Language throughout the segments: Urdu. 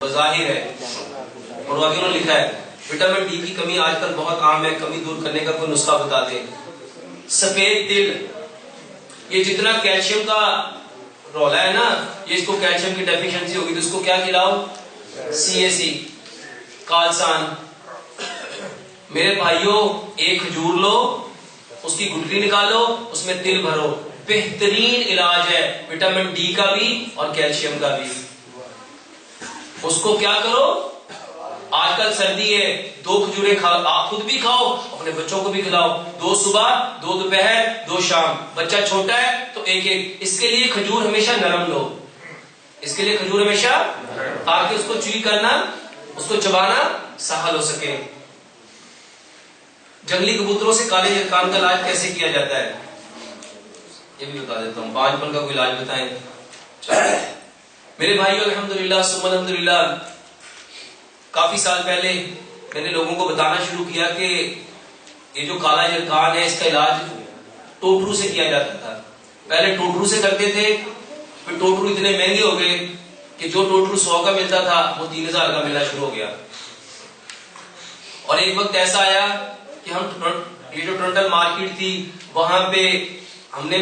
ظاہر ہے اور آگے انہوں نے لکھا ہے وٹامن ڈی کی کمی آج کل بہت عام ہے، کمی دور کرنے کا کوئی نسخہ بتا دیں۔ سفید تل، یہ جتنا کیلشیم کا رولا ہے نا، یہ اس کو کیلشیم کی ڈیفیشنسی ہوگی تو اس کو کیا کھلاؤ؟ CAC کالسان۔ میرے بھائیوں ایک کھجور لو، اس کی گٹلی نکالو، اس میں تل بھرو، بہترین علاج ہے وٹامن ڈی کا بھی اور کیلشیم کا بھی۔ اس کو کیا کرو، آج کل سردی ہے، 2 کھجوریں کھاؤ، آپ خود بھی کھاؤ، اپنے بچوں کو بھی کھلاؤ، 2 صبح 2 دوپہر 2 شام۔ بچہ چھوٹا ہے تو ایک ایک۔ اس کے لیے کھجور ہمیشہ نرم لو، اس کے لیے کھجور ہمیشہ، تاکہ اس کو چوئی کرنا، اس کو چبانا سہل ہو سکے۔ جنگلی کبوتروں سے کالے جرکان کا علاج کیسے کیا جاتا ہے یہ بھی بتا دیتا ہوں۔ 5 پن کا کوئی علاج بتائیں میرے بھائیو۔ الحمدللہ ثم الحمدللہ، کافی سال پہلے میں نے لوگوں کو بتانا شروع کیا کہ یہ جو کالا جرکان ہے اس کا علاج ٹوٹرو سے کیا جاتا تھا۔ پہلے ٹوٹرو سے کرتے تھے، پھر ٹوٹرو اتنے مہنگے ہو گئے کہ جو ٹوٹرو 100 کا ملتا تھا وہ 3000 کا ملنا شروع ہو گیا۔ اور ایک وقت ایسا آیا کہ ہم یہ جو ٹرنٹل مارکیٹ تھی وہاں پہ ہم نے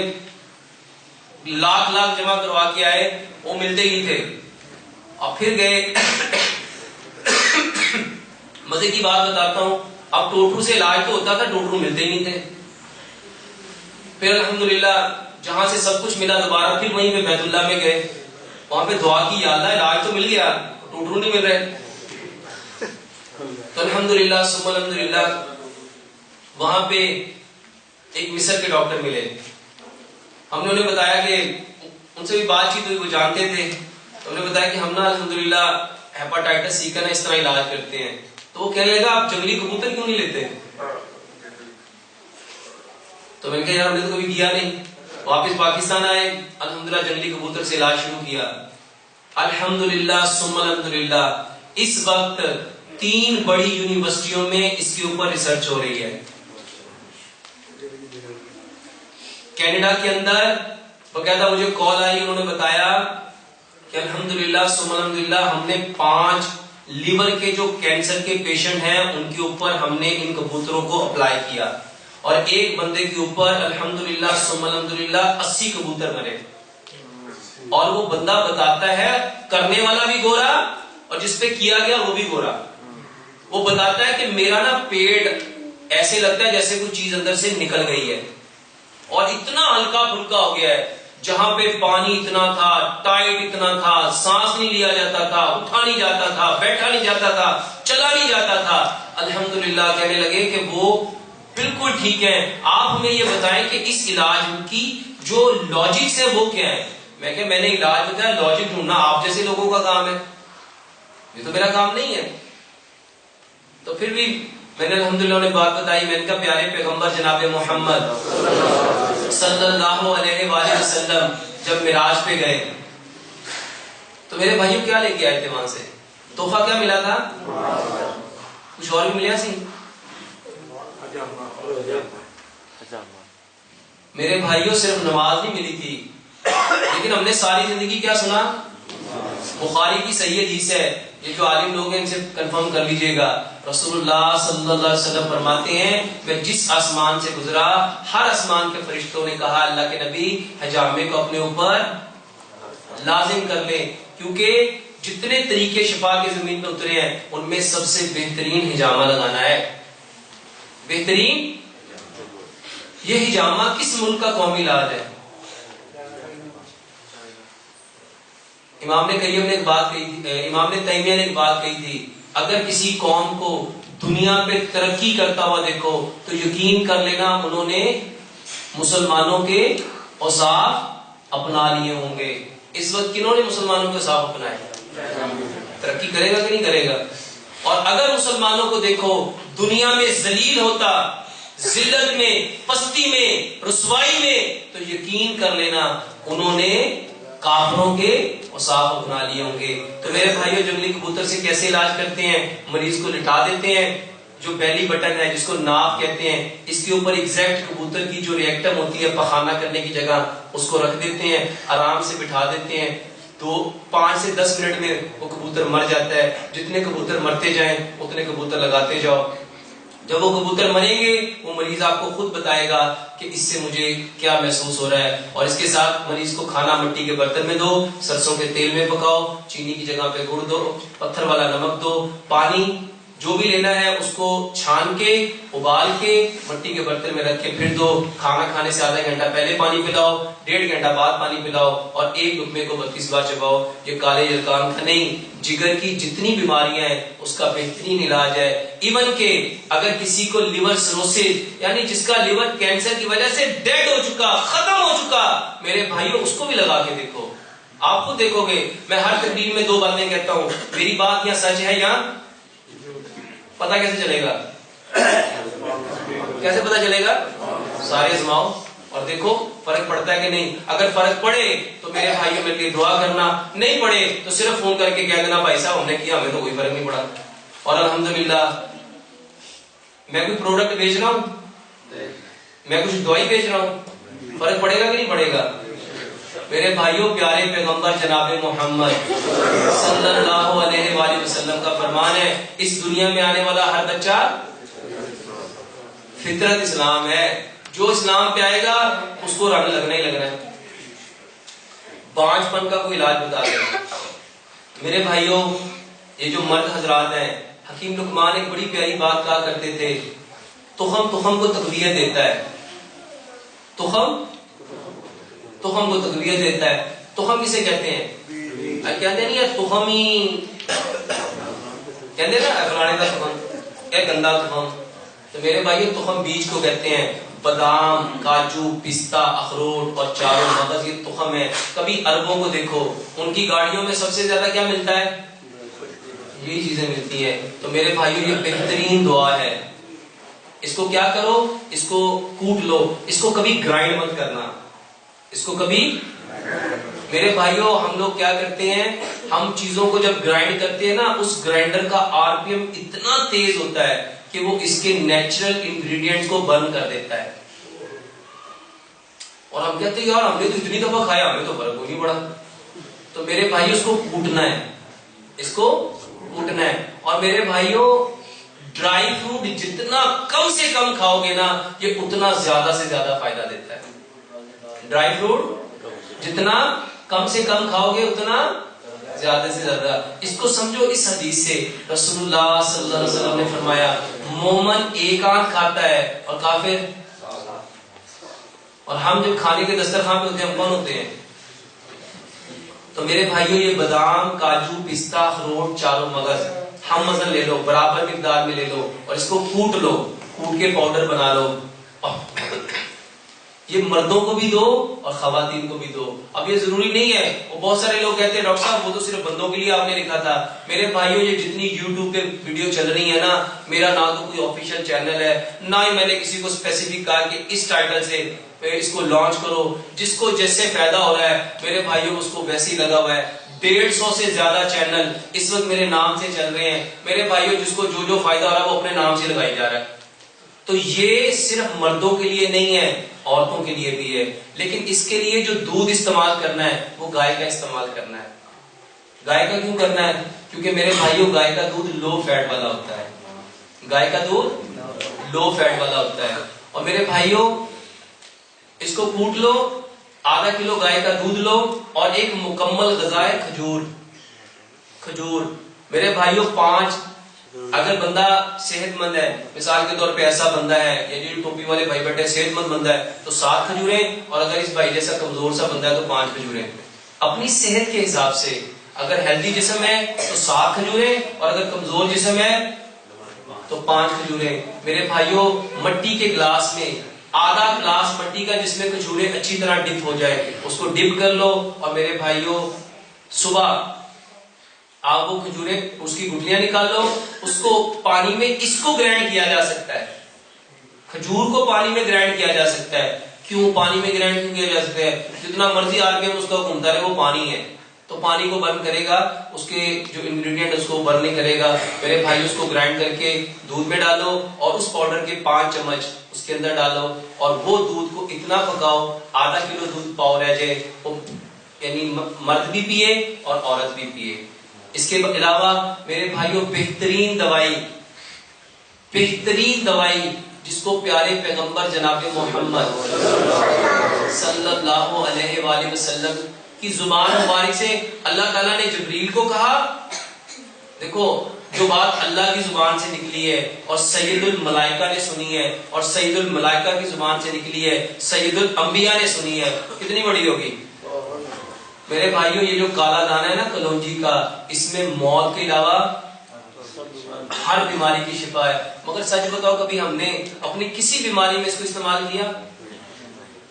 لاکھ جمع کروا کے آئے، وہ ملتے ہی نہیں تھے۔ اور پھر گئے مزے کی بات بتاتا ہوں، اب ٹوٹرو سے علاج تو ہوتا تھا، ٹوٹرو ملتے ہی نہیں تھے۔ پھر الحمدللہ جہاں سے سب کچھ ملا دوبارہ پھر وہیں پہ بیت اللہ میں گئے، وہاں پہ دعا کی یا اللہ علاج تو مل گیا، ٹوٹرو نہیں مل رہے۔ تو الحمدللہ ثم الحمدللہ وہاں پہ ایک مصر کے ڈاکٹر ملے، ہم نے انہیں بتایا کہ ان سے بھی بات چیت ہوئی، وہ جانتے تھے، تو انہوں نے بتایا کہ ہم نا الحمدللہ ہیپاٹائٹس سی کا نا اس طرح علاج کرتے ہیں۔ تو وہ کہنے لگا آپ جنگلی کبوتر کیوں نہیں لیتے؟ تو میں نے کہا یار ہم نے تو کبھی کیا نہیں۔ واپس پاکستان آئے، الحمدللہ جنگلی کبوتر سے علاج شروع کیا۔ الحمدللہ ثم الحمدللہ اس وقت 3 بڑی یونیورسٹیوں میں اس کے اوپر ریسرچ ہو رہی ہے۔ کینیڈا کے اندر باقاعدہ مجھے کال آئی، انہوں نے بتایا کہ الحمدللہ ثم الحمدللہ ہم نے 5 لیور کے جو کینسر کے پیشنٹ ہیں ان کے اوپر ہم نے ان کبوتروں کو اپلائی کیا، اور ایک بندے کے اوپر الحمدللہ ثم الحمدللہ 80 کبوتر مرے۔ اور وہ بندہ بتاتا ہے، کرنے والا بھی گورا اور جس پہ کیا گیا وہ بھی گورا، وہ بتاتا ہے کہ میرا نا پیٹ ایسے لگتا ہے جیسے کوئی چیز اندر سے نکل گئی ہے، اور اتنا ہلکا پھلکا ہو گیا ہے، جہاں پہ پانی اتنا تھا، ٹائٹ اتنا تھا، سانس نہیں لیا جاتا تھا، اٹھا نہیں جاتا تھا، بیٹھا نہیں جاتا تھا، چلا نہیں جاتا تھا۔ الحمدللہ کہنے لگے کہ وہ بالکل ٹھیک ہے، آپ ہمیں یہ بتائیں کہ اس علاج کی جو لاجکس ہے وہ کیا ہے؟ میں کہ میں نے علاج بتایا، لاجک ڈھونڈنا آپ جیسے لوگوں کا کام ہے، یہ تو میرا کام نہیں ہے۔ تو پھر بھی میں نے الحمدللہ انہیں بات بتائی، میں نے کہا پیارے پیغمبر جناب محمد صلی اللہ علیہ وآلہ وسلم جب معراج پہ گئے تو میرے بھائیوں کیا لے کے آئے تھے وہاں سے؟ تحفہ کیا ملا تھا؟ کچھ اور بھی ملیا سی؟ میرے بھائیوں صرف نماز نہیں ملی تھی، لیکن ہم نے ساری زندگی کیا سنا؟ بخاری کی صحیح حدیث ہے، یہ جو عالم لوگ ہیں ان سے کنفرم کر لیجئے گا، رسول اللہ صلی اللہ علیہ وسلم فرماتے ہیں میں جس آسمان سے گزرا ہر آسمان کے فرشتوں نے کہا اللہ کے نبی حجامے کو اپنے اوپر لازم کر لیں، کیونکہ جتنے طریقے شفا کے زمین پہ اترے ہیں ان میں سب سے بہترین حجامہ لگانا ہے۔ بہترین یہ حجامہ کس ملک کا قومی علاج ہے؟ امام نے تیمیہ نے ایک بات کہی تھی، اگر کسی قوم کو دنیا پہ ترقی کرتا ہوا دیکھو تو یقین کر لینا انہوں نے مسلمانوں کے اوصاف اپنا لیے ہوں گے۔ اس وقت کنہوں نے مسلمانوں کے اوصاف اپنائے؟ ترقی کرے گا کہ نہیں کرے گا؟ اور اگر مسلمانوں کو دیکھو دنیا میں ذلیل ہوتا، ذلت میں، پستی میں، رسوائی میں، تو یقین کر لینا انہوں نے کافروں کے اوصاف اپنا لیے ہوں گے۔ تو میرے بھائیوں جنگلی کبوتر سے کیسے علاج کرتے ہیں؟ مریض کو لٹا دیتے ہیں، جو بیلی بٹن ہے جس کو ناف کہتے ہیں، اس کے اوپر ایگزیکٹ کبوتر کی جو ریکٹم ہوتی ہے پخانہ کرنے کی جگہ اس کو رکھ دیتے ہیں، آرام سے بٹھا دیتے ہیں، 5 سے 10 منٹ میں وہ کبوتر مر جاتا ہے. جتنے کبوتر مرتے جائیں اتنے کبوتر لگاتے جاؤ. جب وہ کبوتر مریں گے وہ مریض آپ کو خود بتائے گا کہ اس سے مجھے کیا محسوس ہو رہا ہے. اور اس کے ساتھ مریض کو کھانا مٹی کے برتن میں دو, سرسوں کے تیل میں پکاؤ, چینی کی جگہ پہ گڑ دو, پتھر والا نمک دو, پانی جو بھی لینا ہے اس کو چھان کے ابال کے مٹی کے برتن میں رکھ کے پھر دو. کھانا کھانے سے آدھا گھنٹہ پہلے پانی پلاؤ, 1.5 گھنٹہ بعد پانی پلاؤ, اور ایک لقمے کو 32 بار چباؤ. یہ کالے یلکان کا نہیں, جگر کی جتنی بیماریاں ہیں اس کا بہترین علاج ہے. ایون کہ اگر کسی کو لیور سروسس یعنی جس کا لیور کینسر کی وجہ سے ڈیڈ ہو چکا, ختم ہو چکا, میرے بھائیوں اس کو بھی لگا کے دیکھو. آپ خود دیکھو گے. میں ہر تقریر میں 2 باتیں کہتا ہوں, میری بات یا سچ ہے یا پتا کیسے چلے گا؟ کیسے پتا چلے گا؟ سارے آزماؤ اور دیکھو فرق پڑتا ہے کہ نہیں. اگر فرق پڑے تو میرے بھائیوں میرے لیے دعا کرنا, نہیں پڑے تو صرف فون کر کے کہہ دینا بھائی صاحب ہم نے کیا, ہمیں تو کوئی فرق نہیں پڑا. اور الحمدللہ میں کوئی پروڈکٹ بیچ رہا ہوں, میں کچھ دوائی بیچ رہا ہوں, فرق پڑے گا کہ نہیں پڑے گا؟ میرے بھائیوں پیارے پیغمبر جناب محمد صلی اللہ علیہ وآلہ وسلم کا فرمان ہے, اس دنیا میں آنے والا ہر بچہ فطرت اسلام ہے. جو اسلام پہ آئے گا اس کو رنگ لگنا ہی لگنا ہے. بانجھ پن کا کوئی علاج بتا دیں میرے بھائیوں. یہ جو مرد حضرات ہیں, حکیم لقمان ایک بڑی پیاری بات کہا کرتے تھے, تخم کو تقویت دیتا ہے. تخم کو تقویت دیتا ہے. تخم کسے کہتے ہیں؟ کہتے ہیں نہیں تخم ہی کہتے ہیں نا, فلانے کا تخم, کیا گندا تخم. تو میرے بھائی تخم بیج کو کہتے ہیں. بادام, کاجو, پستہ, اخروٹ اور چاروں مغز یہ تخم ہے. کبھی عربوں کو دیکھو, ان کی گاڑیوں میں سب سے زیادہ کیا ملتا ہے؟ یہی چیزیں ملتی ہیں. تو میرے بھائیوں یہ بہترین دعا ہے. اس کو کیا کرو, اس کو کوٹ لو, اس کو کبھی گرائنڈ مت کرنا, اس کو کبھی. میرے بھائیوں ہم لوگ کیا کرتے ہیں, ہم چیزوں کو جب گرائنڈ کرتے ہیں نا, اس گرائنڈر کا RPM اتنا تیز ہوتا ہے کہ وہ اس کے نیچرل انگریڈینٹس کو برن کر دیتا ہے. اور ہم کہتے ہیں یار ہم نے تو اتنی دفعہ کھایا, ہمیں تو فرق کو نہیں پڑا. تو میرے بھائی اس کو کوٹنا ہے, اس کو کوٹنا ہے. اور میرے بھائیوں ڈرائی فروٹ جتنا کم سے کم کھاؤ گے نا, یہ اتنا زیادہ سے زیادہ فائدہ دیتا ہے. ڈرائی فروٹ جتنا کم سے کم کھاؤ گے اتنا زیادہ سے زیادہ. اس کو سمجھو اس حدیث سے, رسول اللہ صلی اللہ علیہ وسلم نے فرمایا مومن ایک آنکھ کھاتا ہے اور کافر. اور ہم جب کھانے کے دسترخوان پہ ہوتے ہیں ہم کون ہوتے ہیں؟ تو میرے بھائیوں یہ بادام, کاجو, پستہ, اخروٹ, چاروں مغز ہم مثلا لے لو, برابر مقدار میں لے لو, اور اس کو کوٹ لو, کوٹ کے پاؤڈر بنا لو. یہ مردوں کو بھی دو اور خواتین کو بھی دو. اب یہ ضروری نہیں ہے, وہ بہت سارے لوگ کہتے ہیں ڈاکٹر صاحب وہ تو صرف بندوں کے لیے آپ نے لکھا تھا. میرے بھائیوں یہ جتنی یوٹیوب پہ ویڈیو چل رہی ہے نا, میرا نہ تو کوئی آفیشیل چینل ہے, نہ ہی میں نے کسی کو اسپیسیفک کہا کہ اس ٹائٹل سے اس کو لانچ کرو. جس کو جیسے فائدہ ہو رہا ہے میرے بھائیوں اس کو ویسے ہی لگا ہوا ہے. 150 سے زیادہ چینل اس وقت میرے نام سے چل رہے ہیں. میرے بھائیوں جس کو جو فائدہ ہو رہا ہے وہ اپنے نام سے لگائی جا رہا ہے. تو یہ صرف مردوں کے لیے نہیں ہے, عورتوں کے لیے بھی ہے. لیکن اس کے لیے جو دودھ استعمال کرنا ہے وہ گائے کا استعمال کرنا ہے. گائے کا کیوں کرنا ہے؟ کیونکہ میرے بھائیوں گائے کا دودھ لو فیٹ والا ہوتا ہے. گائے کا دودھ لو فیٹ والا ہوتا ہے. اور میرے بھائیوں اس کو کوٹ لو, ½ کلو گائے کا دودھ لو, اور ایک مکمل غذا ہے کھجور. کھجور میرے بھائیوں 5. اگر بندہ صحت مند ہے, مثال کے طور پہ ایسا بندہ ہے, یہ جو ٹوپی والے بھائی بیٹھے صحت مند بندہ ہے تو 7 کھجوریں, اور اگر اس بھائی جیسا کمزور سا بندہ ہے تو 5 کھجوریں. اپنی صحت کے حساب سے اگر ہیلدی جسم ہے تو 7 کھجوریں, اور اگر کمزور جسم ہے تو 5 کھجوریں. میرے بھائیوں مٹی کے گلاس میں ½ گلاس مٹی کا جس میں کھجوریں اچھی طرح ڈپ ہو جائے اس کو ڈپ کر لو. اور میرے بھائیوں صبح آپ وہ کھجوریں اس کی گٹلیاں نکال لو, اس کو پانی میں اس کو گرائنڈ کیا جا سکتا ہے. کھجور کو پانی میں گرائنڈ کیا جا سکتا ہے. کیوں پانی میں گرائنڈ کیوں کیا جا سکتا ہے؟ جتنا مرضی RPM اس کا گھومتا رہے وہ پانی ہے, تو پانی کو برن کرے گا, اس کے جو انگریڈینٹ اس کو برن نہیں کرے گا. میرے بھائی اس کو گرائنڈ کر کے دودھ میں ڈالو, اور اس پاؤڈر کے 5 چمچ اس کے اندر ڈالو, اور وہ دودھ کو اتنا پکاؤ ½ کلو دودھ پاؤ رہ جائے, یعنی مرد بھی پیے اور عورت بھی پیے. اس کے علاوہ میرے بھائیوں بہترین دوائی جس کو پیارے پیغمبر جناب محمد صلی اللہ علیہ وآلہ وسلم کی زبان مبارک سے اللہ تعالیٰ نے جبریل کو کہا. دیکھو جو بات اللہ کی زبان سے نکلی ہے اور سید الملائکہ نے سنی ہے اور سید الملائکہ کی زبان سے نکلی ہے, سید الانبیاء نے سنی ہے, کتنی بڑی ہوگی میرے بھائیوں. یہ جو کالا دانہ ہے نا کلونجی کا, اس میں موت کے علاوہ ہر بیماری کی شفا ہے. مگر سچ بتاؤ کبھی ہم نے اپنی کسی بیماری میں اس کو استعمال کیا؟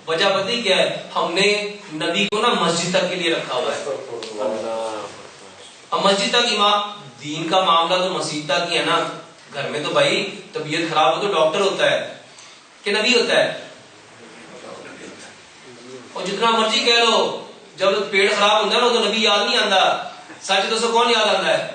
وجہ پتہ ہی کیا ہے؟ ہم نے نبی کو نا مسجد تک کے لیے رکھا ہوا ہے. اب مسجد تک امام دین کا معاملہ تو مسجد تک ہی ہے نا. گھر میں تو بھائی طبیعت خراب ہو تو ڈاکٹر ہوتا ہے کہ نبی ہوتا ہے. اور جتنا مرضی کہہ لو جب پیٹ خراب ہوتا ہے نا تو نبی یاد نہیں آتا. سچ تو کون یاد آتا ہے؟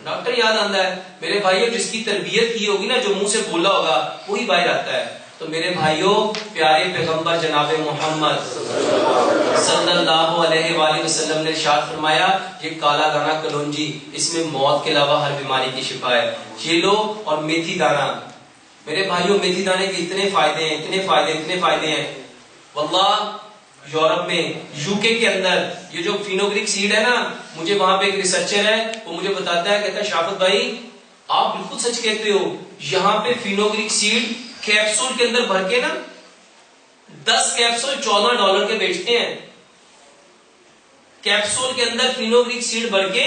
ڈاکٹر یاد آتا ہے. میرے بھائیوں جس کی تربیت کی ہوگی نا, جو منہ سے بولا ہوگا وہی باہر آتا ہے. تو میرے بھائیوں پیارے پیغمبر جناب محمد صلی اللہ علیہ وآلہ وسلم نے ارشاد فرمایا یہ کالا دانہ کلونجی, اس میں موت کے علاوہ ہر بیماری کی شفا ہے. یہ لو. اور میتھی دانہ میرے بھائیوں, میتھی دانے کے اتنے فائدے ہیں واللہ. یورپ میں یو کے اندر یہ جو فینوگریک سیڈ ہے نا, مجھے وہاں پہ ایک ریسرچر ہے وہ مجھے بتاتا ہے, کہتا ہے شافت بھائی آپ بالکل سچ کہتے ہو, یہاں پہ فینوگریک سیڈ کیپسول کے اندر بھر کے نا 10 کیپسول $14 کے بیچتے ہیں. کیپسول کے اندر فینوگریک سیڈ بھر کے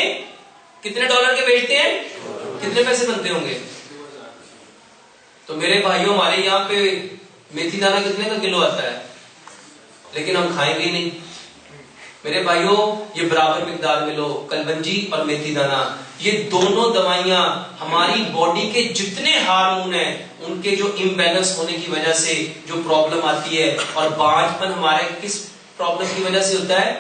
کتنے ڈالر کے بیچتے ہیں؟ کتنے پیسے بنتے ہوں گے؟ تو میرے بھائیوں ہمارے یہاں پہ میتھی دانہ کتنے کا کلو آتا ہے, لیکن ہم کھائیں گے نہیں. میرے بھائیوں یہ برابر مقدار میں لو, کلونجی اور میتھی دانہ. یہ دونوں دوائیاں ہماری باڈی کے جتنے ہارمون ہیں ان کے جو امبیلنس ہونے کی وجہ سے جو پرابلم آتی ہے, اور بانجھ ہمارے کس پرابلم کی وجہ سے ہوتا ہے؟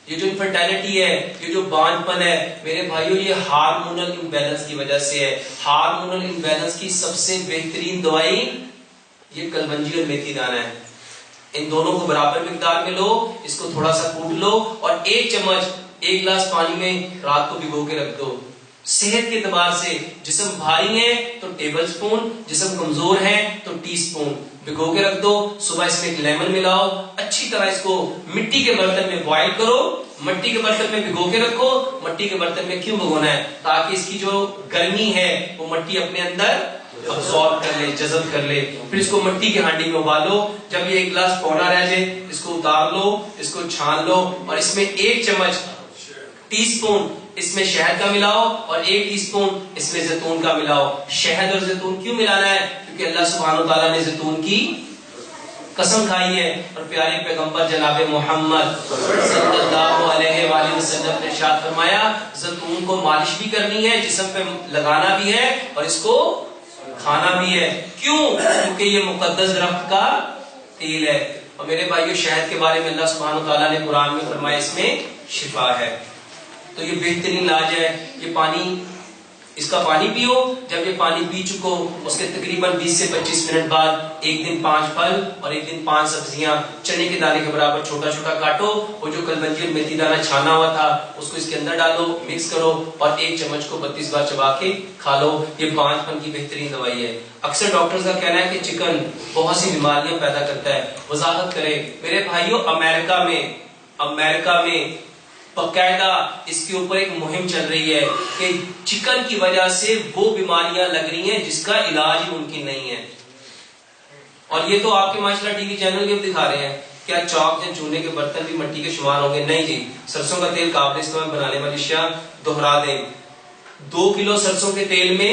یہ جو انفرٹیلٹی ہے, یہ جو بانجھ پن ہے میرے بھائیوں یہ ہارمونل امبیلنس کی وجہ سے ہے. ہارمونل امبیلنس کی سب سے بہترین دوائی یہ کلونجی اور میتھی دانہ ہے. ان دونوں کو برابر مقدار میں لو, اس کو تھوڑا سا کوٹ لو اور 1 چمچ 1 گلاس پانی میں رات کو بھگو کے رکھ دو. صحت کے اعتبار سے جسم بھاری ہے تو ٹیبل سپون, جسم کمزور ہے تو ٹی سپون بھگو کے رکھ دو. صبح اس میں ایک لیمن ملاؤ, اچھی طرح اس کو مٹی کے برتن میں بوائل کرو, مٹی کے برتن میں بھگو کے رکھو. مٹی کے برتن میں کیوں بھگونا ہے؟ تاکہ اس کی جو گرمی ہے وہ مٹی اپنے اندر ابزارب کر لے, جذب کر لے. پھر اس کو مٹی کی ہانڈی میں ابالو. جب یہ 1 گلاس پونا رہ جائے اس کو اتار لو, اس کو چھان لو اور اس میں 1 چمچ ٹی سپون اس میں شہد کا ملاؤ اور 1 ٹی سپون اس میں زیتون کا ملاؤ. شہد اور زیتون کیوں ملانا ہے؟ کیونکہ اللہ سبحانہ وتعالیٰ نے زیتون کی قسم کھائی ہے اور پیارے پیغمبر جناب محمد صلی اللہ علیہ وآلہ وسلم نے ارشاد فرمایا زیتون کو مالش بھی کرنی ہے, جسم پہ لگانا بھی ہے اور اس کو کھانا بھی ہے. کیوں؟ کیونکہ یہ مقدس درخت کا تیل ہے. اور میرے بھائیو شہد کے بارے میں اللہ سبحانہ وتعالیٰ نے قرآن میں فرمایا اس میں شفا ہے. تو یہ بہترین علاج ہے. یہ پانی, اس کا پانی پیو. جب یہ پانی پی چکو اس کے تقریباً 20 سے 25 منٹ بعد ایک دن 5 پھل اور ایک دن 5 سبزیاں چنے کے دانے کے برابر چھوٹا چھوٹا کاٹو. وہ جو کلونجی اور میتھی دانہ چھانا ہوا تھا اس کو اس کے اندر ڈالو, مکس کرو اور 1 چمچ کو 32 بار چبا کے کھا لو. یہ بانجھ پن کی بہترین دوائی ہے. اکثر ڈاکٹرز کا کہنا ہے کہ چکن بہت سی بیماریاں پیدا کرتا ہے. وضاحت کرے میرے بھائیوں, امریکہ میں باقاعدہ اس کے اوپر ایک مہم چل رہی ہے کہ چکن کی وجہ سے وہ بیماریاں لگ رہی ہیں جس کا علاج ہی ممکن نہیں ہے. اور یہ تو آپ کے ماشاءاللہ ٹی وی چینل بھی دکھا رہے ہیں. کیا چوک یا چونے کے برتن بھی مٹی کے شمار ہوں گے؟ نہیں جی. سرسوں کا تیل قابل استعمال بنانے والی اشیاء دوہرا دیں. 2 کلو سرسوں کے تیل میں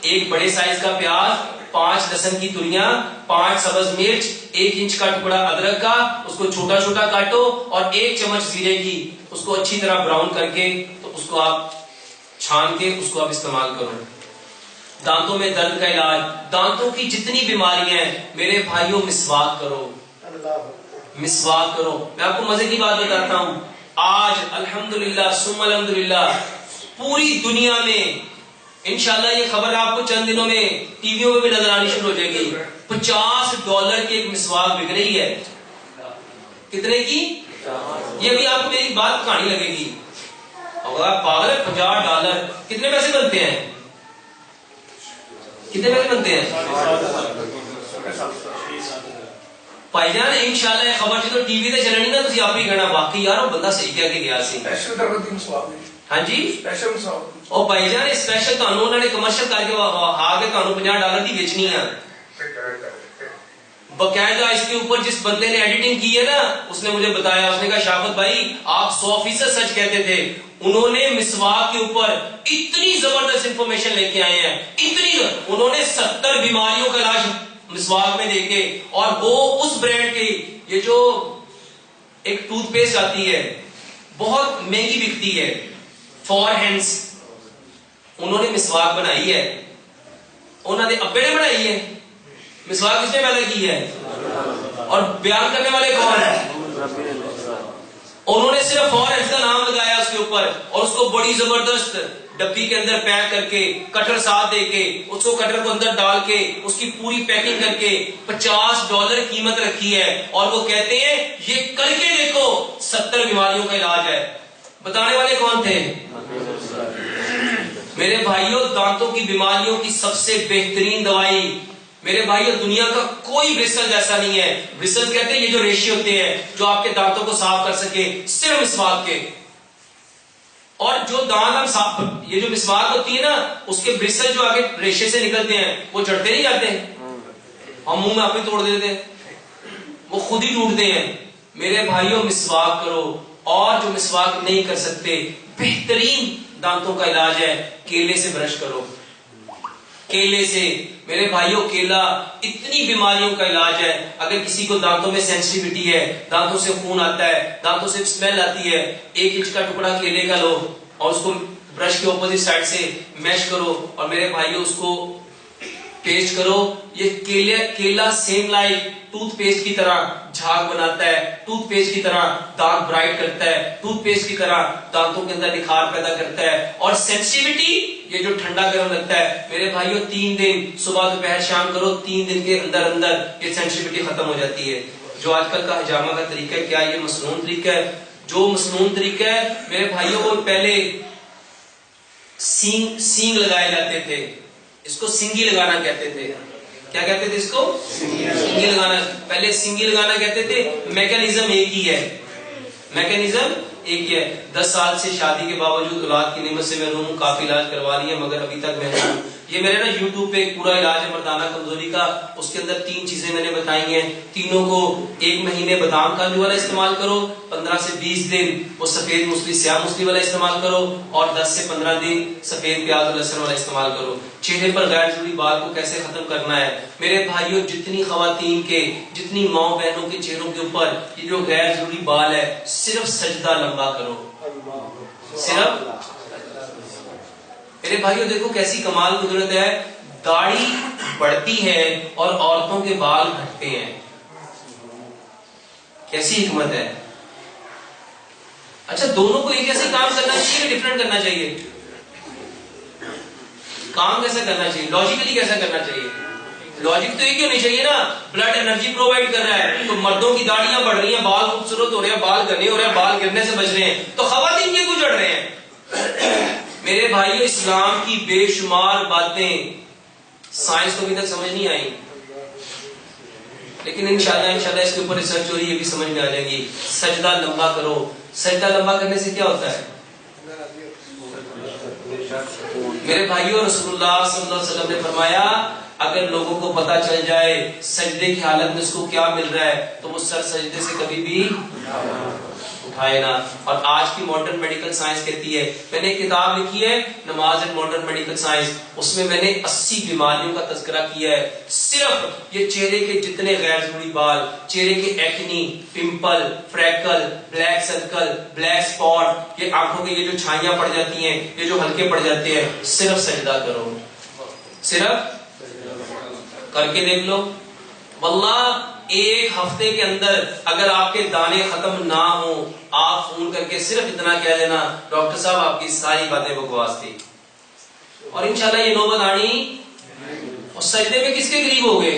1 بڑے سائز کا پیاز, 5 لہسن کی تلیاں, 5 سبز مرچ, 1 انچ کا ٹکڑا ادرک کا, اس کو چھوٹا چھوٹا کاٹو اور 1 چمچ زیرے کی, اس کو اچھی طرح براؤن کر کے تو اس کو آپ چھان کے اس کو آپ استعمال کرو. دانتوں میں درد کا علاج, دانتوں کی جتنی بیماریاں ہیں میرے بھائیوں مسواک کرو, مسواک کرو. میں آپ کو مزے کی بات بتاتا ہوں. آج الحمدللہ ثم الحمدللہ پوری دنیا میں انشاءاللہ یہ خبر آپ کو چند دنوں میں ٹی ویوں میں بھی نظر آنی شروع ہو جائے گی. $50 کی ایک مسواک بک رہی ہے. کتنے کی؟ یہ بھی آپ کو میری بات کہانی لگے گی. پاگل ہے, $50 کتنے پیسے بنتے ہیں؟ کتنے پیسے بنتے ہیں بھائی جان؟ انشاءاللہ خبر جو ٹی وی تے چلنی نا, تسی آپ ہی کہنا واقعی یار وہ بندہ صحیح کہہ کے گیا سی. ہاں جی, او بھائی جان اسپیشل تانوں انہوں نے کمرشل کر کے آ کے تانوں $50 دی بیچنی ہے باقاعدہ. اس کے اوپر جس بندے نے ایڈیٹنگ کی ہے نا, اس نے مجھے بتایا, اس نے کہا شافت بھائی آپ 100% سچ کہتے تھے. انہوں نے مسواک کے اوپر اتنی زبردست انفارمیشن لے کے آئے ہیں, اتنی, انہوں نے 70 بیماریوں کا علاج مسواک میں دے کے, اور وہ اس برانڈ کی, یہ جو ایک ٹوتھ پیسٹ آتی ہے بہت مہنگی بکتی ہے, فور ہینڈز, انہوں نے مسواک بنائی ہے. انہوں نے ابے نے بنائی ہے مسواک, کس نے پیدا کی ہے؟ اور بیان کرنے والے کون ہیں؟ انہوں نے صرف فور ہینڈز کا نام لگایا اس کے اوپر, اور اس کو بڑی زبردست ڈبی کے اندر پیک کر کے, کٹر ساتھ دے کے, اس کو کٹر کو اندر ڈال کے, اس کی پوری پیکنگ کر کے $50 قیمت رکھی ہے, اور وہ کہتے ہیں یہ کر کے دیکھو 70 بیماریوں کا علاج ہے. بتانے والے کون تھے؟ میرے بھائیوں, دانتوں کی بیماریوں کی سب سے بہترین دوائی میرے بھائیوں دنیا کا کوئی برسل جیسا نہیں ہے. برسل کہتے ہیں یہ جو ریشے ہوتے ہیں جو آپ کے دانتوں کو صاف کر سکے, صرف مسواک کے. اور جو دانت ہم صاف, یہ جو مسواک ہوتی ہے نا, اس کے برسل جو آگے ریشے سے نکلتے ہیں وہ جڑتے نہیں جاتے ہیں, ہم منہ میں آپ ہی توڑ دیتے ہیں, وہ خود ہی ٹوٹتے ہیں. میرے بھائیوں مسواک کرو, اور جو مسواک نہیں کر سکتے, بہترین دانتوں کا علاج ہے کیلے سے برش کرو. کیلے سے میرے بھائیوں, کیلا اتنی بیماریوں کا علاج ہے. اگر کسی کو دانتوں میں سینسٹیوٹی ہے, دانتوں سے خون آتا ہے, دانتوں سے اسمیل آتی ہے, 1 انچ کا ٹکڑا کیلے کا لو اور اس کو برش کے اپوزٹ سائڈ سے میش کرو, اور میرے بھائیوں اس کو پیسٹ کرو. یہ کیلا سیم لائک ٹوتھ پیسٹ کی طرح جھاگ بناتا ہے, ٹوتھ پیسٹ کی طرح دانت برائٹ کرتا ہے, ٹوتھ پیسٹ کی طرح دانتوں کے اندر نکھار پیدا کرتا ہے. اور سینسٹیوٹی, یہ جو ٹھنڈا گرم لگتا ہے, میرے بھائیوں 3 دن صبح دوپہر شام کرو, 3 دن کے اندر اندر یہ سینسٹیوٹی ختم ہو جاتی ہے. جو آج کل کا حجامہ کا طریقہ ہے, کیا یہ مصنون طریقہ ہے؟ جو مصنون طریقہ ہے میرے بھائیوں, وہ پہلے سینگ لگائے جاتے تھے, اس کو سنگی لگانا کہتے تھے. کیا کہتے تھے اس کو؟ سنگی لگانا. پہلے سنگی لگانا کہتے تھے. میکانزم ایک ہی ہے, میکانزم ایک ہی ہے. 10 سال سے شادی کے باوجود اولاد کی نعمت سے محروم ہوں, کافی علاج کروا لی ہے مگر ابھی تک محروم ہوں. یہ میرے نا یوٹیوب پہ ایک پورا علاج ہے مردانہ کمزوری کا, اس کے اندر 3 چیزیں میں نے بتائی ہیں. تینوں کو 1 مہینے بادام کاجو والا استعمال کرو, 15 سے 20 دن وہ سفید موسلی سیاہ موسلی والا استعمال کرو, اور 10 سے 15 دن سفید پیاز اور لہسن والا استعمال کرو. چہرے پر غیر ضروری بال کو کیسے ختم کرنا ہے میرے بھائیوں, جتنی خواتین کے, جتنی ماں بہنوں کے چہروں کے اوپر یہ جو غیر ضروری بال ہے, صرف سجدہ لمبا کرو, صرف. میرے بھائیوں دیکھو کیسی کمال قدرت ہے, داڑھی بڑھتی ہے اور عورتوں کے بال گھٹتے ہیں, کیسی حکمت ہے. اچھا دونوں کو ایک جیسے کام کرنا چاہیے, ڈفرنٹ کرنا چاہیے؟ کام کیسا کرنا چاہیے, لاجیکلی کیسا کرنا چاہیے؟ لاجک تو ایک ہی ہونی چاہیے نا. بلڈ انرجی پرووائڈ کر رہا ہے, تو مردوں کی داڑیاں بڑھ رہی ہیں, بال خوبصورت ہو رہے ہیں, بال گھنے ہو رہے ہیں, بال گرنے سے بچ رہے ہیں, تو خواتین کیوں گزر رہے ہیں؟ میرے بھائیوں اسلام کی بے شمار باتیں سائنس کو ابھی تک سمجھ نہیں آئی, لیکن انشاءاللہ اس کے اوپر ریسرچ ہو رہی ہے, یہ بھی سمجھ میں آ جائے گی. سجدہ لمبا کرو. سجدہ لمبا کرنے سے کیا ہوتا ہے میرے بھائیوں؟ رسول اللہ صلی اللہ علیہ وسلم نے فرمایا اگر لوگوں کو پتا چل جائے سجدے کی حالت میں اس کو کیا مل رہا ہے, تو وہ سر سجدے سے کبھی بھی اٹھائے نا. اور آج کی ماڈرن میڈیکل سائنس کہتی ہے, میں نے ایک کتاب لکھی ہے نماز اینڈ ماڈرن میڈیکل سائنس, اس میں میں نے 80 بیماریوں کا تذکرہ کیا ہے. صرف یہ چہرے کے جتنے غیر ضروری بال, چہرے کے acne, pimple, freckle, black circle, black spot, یہ آنکھوں کے یہ جو چھائیاں پڑ جاتی ہیں, یہ جو ہلکے پڑ جاتے ہیں, صرف سجدہ کرو, صرف کر کے دیکھ لو. واللہ 1 ہفتے کے اندر اگر آپ کے دانے ختم نہ ہوں, آپ فون کر کے صرف اتنا کہہ دینا ڈاکٹر صاحب آپ کی ساری باتیں بکواس تھی, اور انشاءاللہ یہ نوبت آنی. اور سجدے میں کس کے قریب ہو گئے,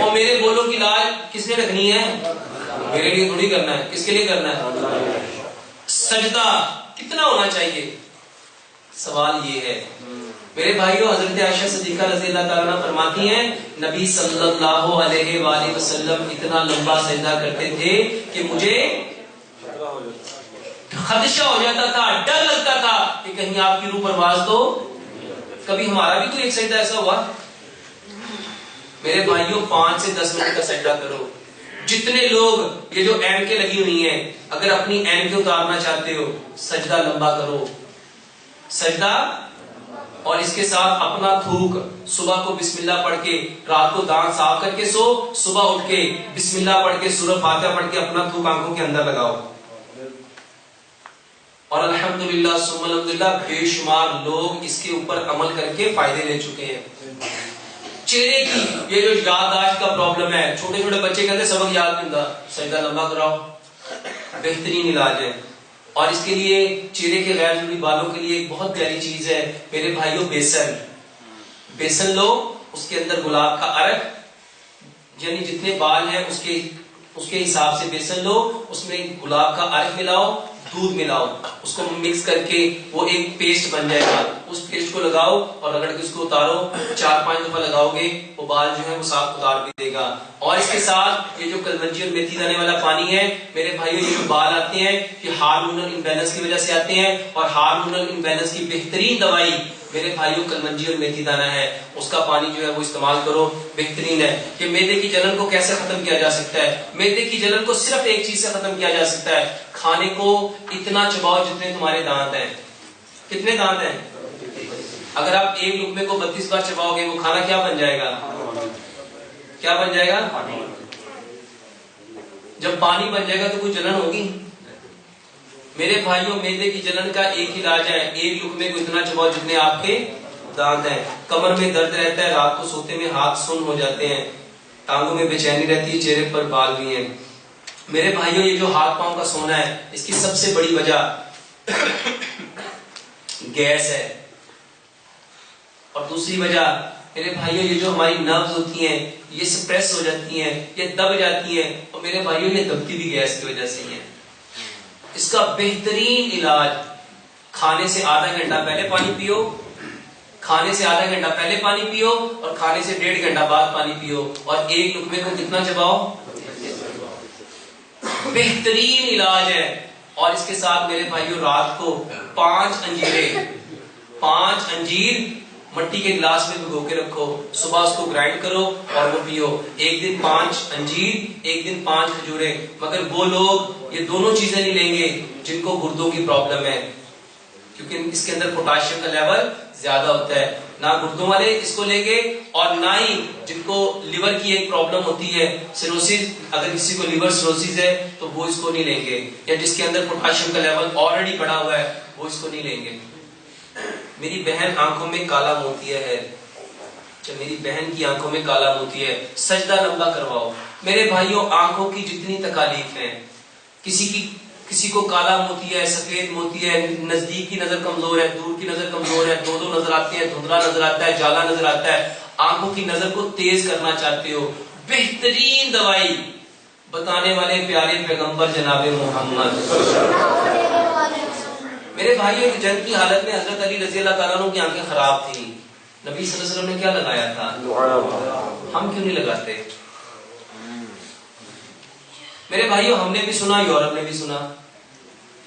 اور میرے بولوں کی لاج کس نے رکھنی ہے؟ میرے لیے تھوڑی کرنا ہے، کس کے لیے کرنا ہے؟ سجدہ کتنا ہونا چاہیے؟ سوال یہ ہے میرے بھائیو، حضرت عائشہ صدیقہ رضی اللہ تعالیٰ عنہ فرماتی ہیں نبی صلی اللہ علیہ وآلہ وسلم اتنا لمبا سجدہ کرتے تھے کہ مجھے خدشہ ہو جاتا تھا، ڈر لگتا تھا کہ کہیں آپ کی روح پرواز تو۔ کبھی ہمارا بھی تو ایک سجدہ ایسا ہوا؟ میرے بھائیو 5 سے 10 منٹ کا سجدہ کرو۔ جتنے لوگ یہ جو اینکیں لگی ہوئی ہیں، اگر اپنی اینکیں اتارنا چاہتے ہو سجدہ لمبا کرو، سجدہ، اور اس کے ساتھ اپنا تھوک صبح کو بسم اللہ پڑھ کے، رات کو دانت صاف کر کے سو، صبح اٹھ کے بسم اللہ پڑھ کے سورہ فاتحہ پڑھ کے اپنا تھوک آنکھوں کے اندر لگاؤ۔ اور الحمدللہ ثم الحمدللہ بے شمار لوگ اس کے اوپر عمل کر کے فائدے لے چکے ہیں۔ چہرے کی یہ جو یادداشت کا پرابلم ہے، چھوٹے چھوٹے بچے کہتے ہیں سبق یاد نہیں ہوتا، سجدہ لمبا کراؤ، بہترین علاج ہے۔ اور اس کے لیے چہرے کے غیر ضروری بالوں کے لیے ایک بہت پیاری چیز ہے میرے بھائیوں، بیسن لو، اس کے اندر گلاب کا عرق، یعنی جتنے بال ہیں اس کے حساب سے بیسن لو، اس میں گلاب کا عرق ملاؤ، دودھ ملاؤ، اس کو مکس کر کے وہ ایک پیسٹ بن جائے گا، اس پیسٹ کو لگاؤ اور رگڑ کے اس کو اتارو، 4-5 دفعہ لگاؤ گے وہ بال جو ہے وہ صاف اتار بھی دے گا۔ اور اس کے ساتھ یہ جو کلونجی اور میتھی دانے والا پانی ہے میرے بھائیوں، یہ جو بال آتے ہیں یہ ہارمونل امبیلنس کی وجہ سے آتے ہیں، اور ہارمونل امبیلنس کی بہترین دوائی میرے بھائیوں کلونجی اور میتھی دانہ ہے، اس کا پانی جو ہے وہ استعمال کرو، بہترین ہے۔ کہ معدے کی جلن کو کیسے ختم کیا جا سکتا ہے؟ معدے کی جلن کو صرف ایک چیز سے ختم کیا جا سکتا ہے، کھانے کو اتنا چباؤ جتنے تمہارے دانت ہیں۔ کتنے دانت ہیں؟ اگر آپ ایک لقمے کو 32 بار چباؤ گے وہ کھانا کیا بن جائے گا؟ کیا بن جائے گا؟ جب پانی بن جائے گا تو کوئی جلن ہوگی؟ میرے بھائیوں معدے کی جلن کا ایک علاج ہے، ایک لقمے کو اتنا چباؤ جتنے آپ کے دانت ہیں۔ کمر میں درد رہتا ہے، رات کو سوتے میں ہاتھ سن ہو جاتے ہیں، ٹانگوں میں بے چینی رہتی ہے، چہرے پر بال بھی ہیں۔ میرے بھائیوں یہ جو ہاتھ پاؤں کا سونا ہے اس کی سب سے بڑی وجہ گیس ہے، اور دوسری وجہ میرے بھائیوں یہ جو ہماری نروز ہوتی ہیں یہ سپریس ہو جاتی ہیں، یہ دب جاتی ہیں، اور میرے بھائیوں یہ دبتی بھی گیس کی وجہ سے ہی ہے۔ اس کا بہترین علاج، کھانے سے آدھا گھنٹہ پہلے پانی پیو، کھانے سے آدھا گھنٹہ پہلے پانی پیو، اور کھانے سے 1.5 گھنٹہ بعد پانی پیو، اور ایک لقمے کو کتنا چباؤ؟ بہترین علاج ہے۔ اور اس کے ساتھ میرے بھائیوں رات کو 5 انجیر مٹی کے گلاس میں بھگو کے رکھو، صبح اس کو گرائنڈ کرو اور وہ پیو۔ ایک دن 5 انجیر، ایک دن 5 کھجوریں۔ مگر وہ لوگ یہ دونوں چیزیں نہیں لیں گے جن کو گردوں کی پرابلم ہے، کیونکہ اس کے اندر پوٹاشیم کا لیول زیادہ ہوتا ہے۔ نہ گردوں والے اس کو لیں گے، اور نہ ہی جن کو لیور کی ایک پرابلم ہوتی ہے، سیروسس، اگر کسی کو لیور سیروسس ہے تو وہ اس کو نہیں لیں گے، یا جس کے اندر پوٹاشیم کا لیول آلریڈی بڑھا ہوا ہے وہ اس کو نہیں لیں گے۔ میری بہن آنکھوں میں کالا موتیا ہے، میری بہن کی آنکھوں میں کالا موتیا ہے، سجدہ لمبا کرواؤ۔ میرے بھائیوں آنکھوں کی جتنی تکالیف ہیں، کسی کو کالا موتی ہے، سفید موتی ہے، نزدیک کی نظر کمزور ہے، دور کی نظر کمزور ہے، دو نظر آتی ہے، دھندلا نظر آتا ہے، جالا نظر آتا ہے، آنکھوں کی نظر کو تیز کرنا چاہتے ہو، بہترین دوائی بتانے والے پیارے پیغمبر جناب محمد۔ میرے بھائیوں کی جنگ کی حالت میں حضرت علی رضی اللہ تعالیٰ عنہ کی آنکھیں خراب تھیں، نبی صلی اللہ علیہ وسلم نے کیا لگایا تھا؟ ہم کیوں نہیں لگاتے؟ میرے بھائیوں ہم نے بھی سنا، یورپ نے بھی سنا،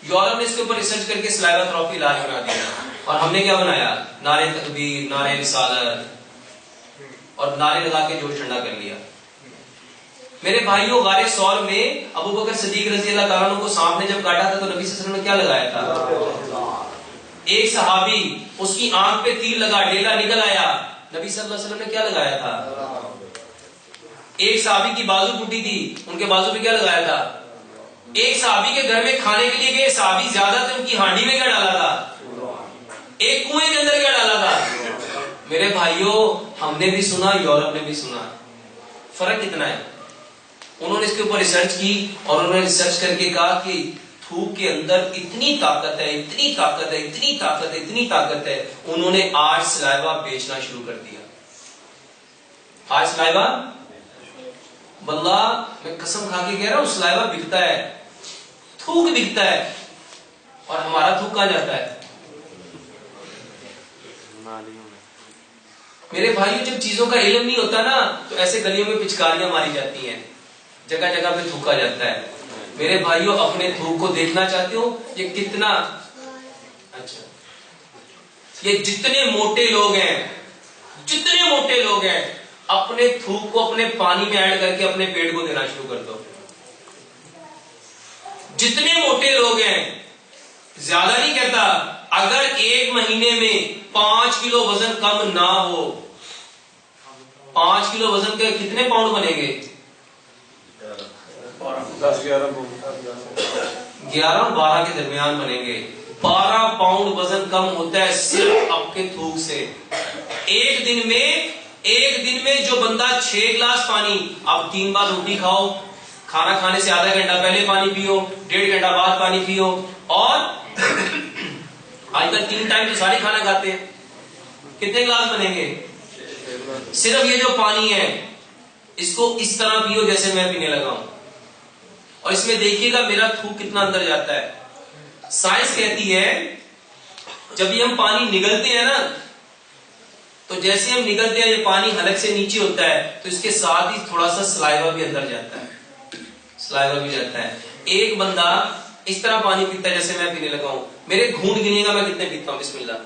یورپ نے اس کے اوپر ریسرچ کر کے سلائیوا تھراپی علاج بنا دیا، اور ہم نے کیا بنایا؟ نعرے تکبیر، نعرے رسالت، اور نعرے لگا کے جوش ٹھنڈا کر لیا۔ میرے بھائیوں غار ثور میں ابو بکر صدیق رضی اللہ تعالیٰ عنہ کو سانپ نے جب کاٹا تھا تو نبی صلی اللہ علیہ وسلم نے کیا لگایا تھا؟ ایک صحابی اس کی آنکھ پہ تیر لگا، ڈیلا نکل آیا، نبی صلی اللہ علیہ وسلم نے کیا لگایا تھا؟ ایک صحابی کی بازو ٹوٹی تھی، ان کے بازو پہ کیا لگایا تھا؟ ایک صحابی کے گھر میں کھانے کے لیے گئے، صحابی زیادہ تھے، ان کی ہانڈی میں کیا ڈالا تھا؟ ایک کنویں کے اندر کیا ڈالا تھا؟ میرے بھائیوں ہم نے بھی سنا، یورپ نے بھی سنا، فرق کتنا ہے؟ انہوں نے اس کے اوپر ریسرچ کی، اور انہوں نے ریسرچ کر کے کہا کہ تھوک کے اندر اتنی طاقت ہے، اتنی طاقت ہے، اتنی طاقت ہے، اتنی طاقت ہے، انہوں نے آج سلائیوا بیچنا شروع کر دیا۔ آج سلائیوا واللہ میں قسم کھا کے کہہ رہا ہوں سلائیوا بکتا ہے، تھوک بکتا ہے، اور ہمارا تھوک کہاں جاتا ہے؟ میرے بھائیوں جب چیزوں کا علم نہیں ہوتا نا تو ایسے گلیوں میں پچکاریاں ماری جاتی ہیں، جگہ جگہ پہ تھوکا جاتا ہے۔ میرے بھائیوں اپنے تھوک کو دیکھنا چاہتے ہو یہ کتنا اچھا، یہ جتنے موٹے لوگ ہیں اپنے تھوک کو اپنے پانی میں ایڈ کر کے اپنے پیٹ کو دینا شروع کر دو۔ جتنے موٹے لوگ ہیں، زیادہ نہیں کہتا، اگر ایک مہینے میں 5 کلو وزن کم نہ ہو، 5 کلو وزن کے کتنے پاؤنڈ بنیں گے؟ 11-12 کے درمیان بنیں گے۔ 12 پاؤنڈ وزن کم ہوتا ہے صرف آپ کے تھوک سے۔ ایک دن میں جو بندہ 6 گلاس پانی، آپ 3 بار روٹی کھاؤ، کھانا کھانے سے آدھا گھنٹہ پہلے پانی پیو، 1.5 گھنٹہ بعد پانی پیو، اور آج کل 3 ٹائم تو سارے کھانا کھاتے ہیں، کتنے گلاس بنیں گے؟ صرف یہ جو پانی ہے اس کو اس طرح پیو جیسے میں پینے لگا ہوں، اور اس میں دیکھیے گا میرا تھوک کتنا اندر جاتا ہے۔ سائنس کہتی ہے جب یہ ہم پانی نگلتے ہیں نا تو جیسے ہم نگلتے ہیں یہ پانی حلق سے نیچے ہوتا ہے تو اس کے ساتھ ہی تھوڑا سا سلائیوا بھی اندر جاتا ہے، سلائیوا بھی جاتا ہے۔ ایک بندہ اس طرح پانی پیتا ہے جیسے میں پینے لگا ہوں، میرے گھونٹ گنیے گا میں کتنے پیتا ہوں، بسم اللہ۔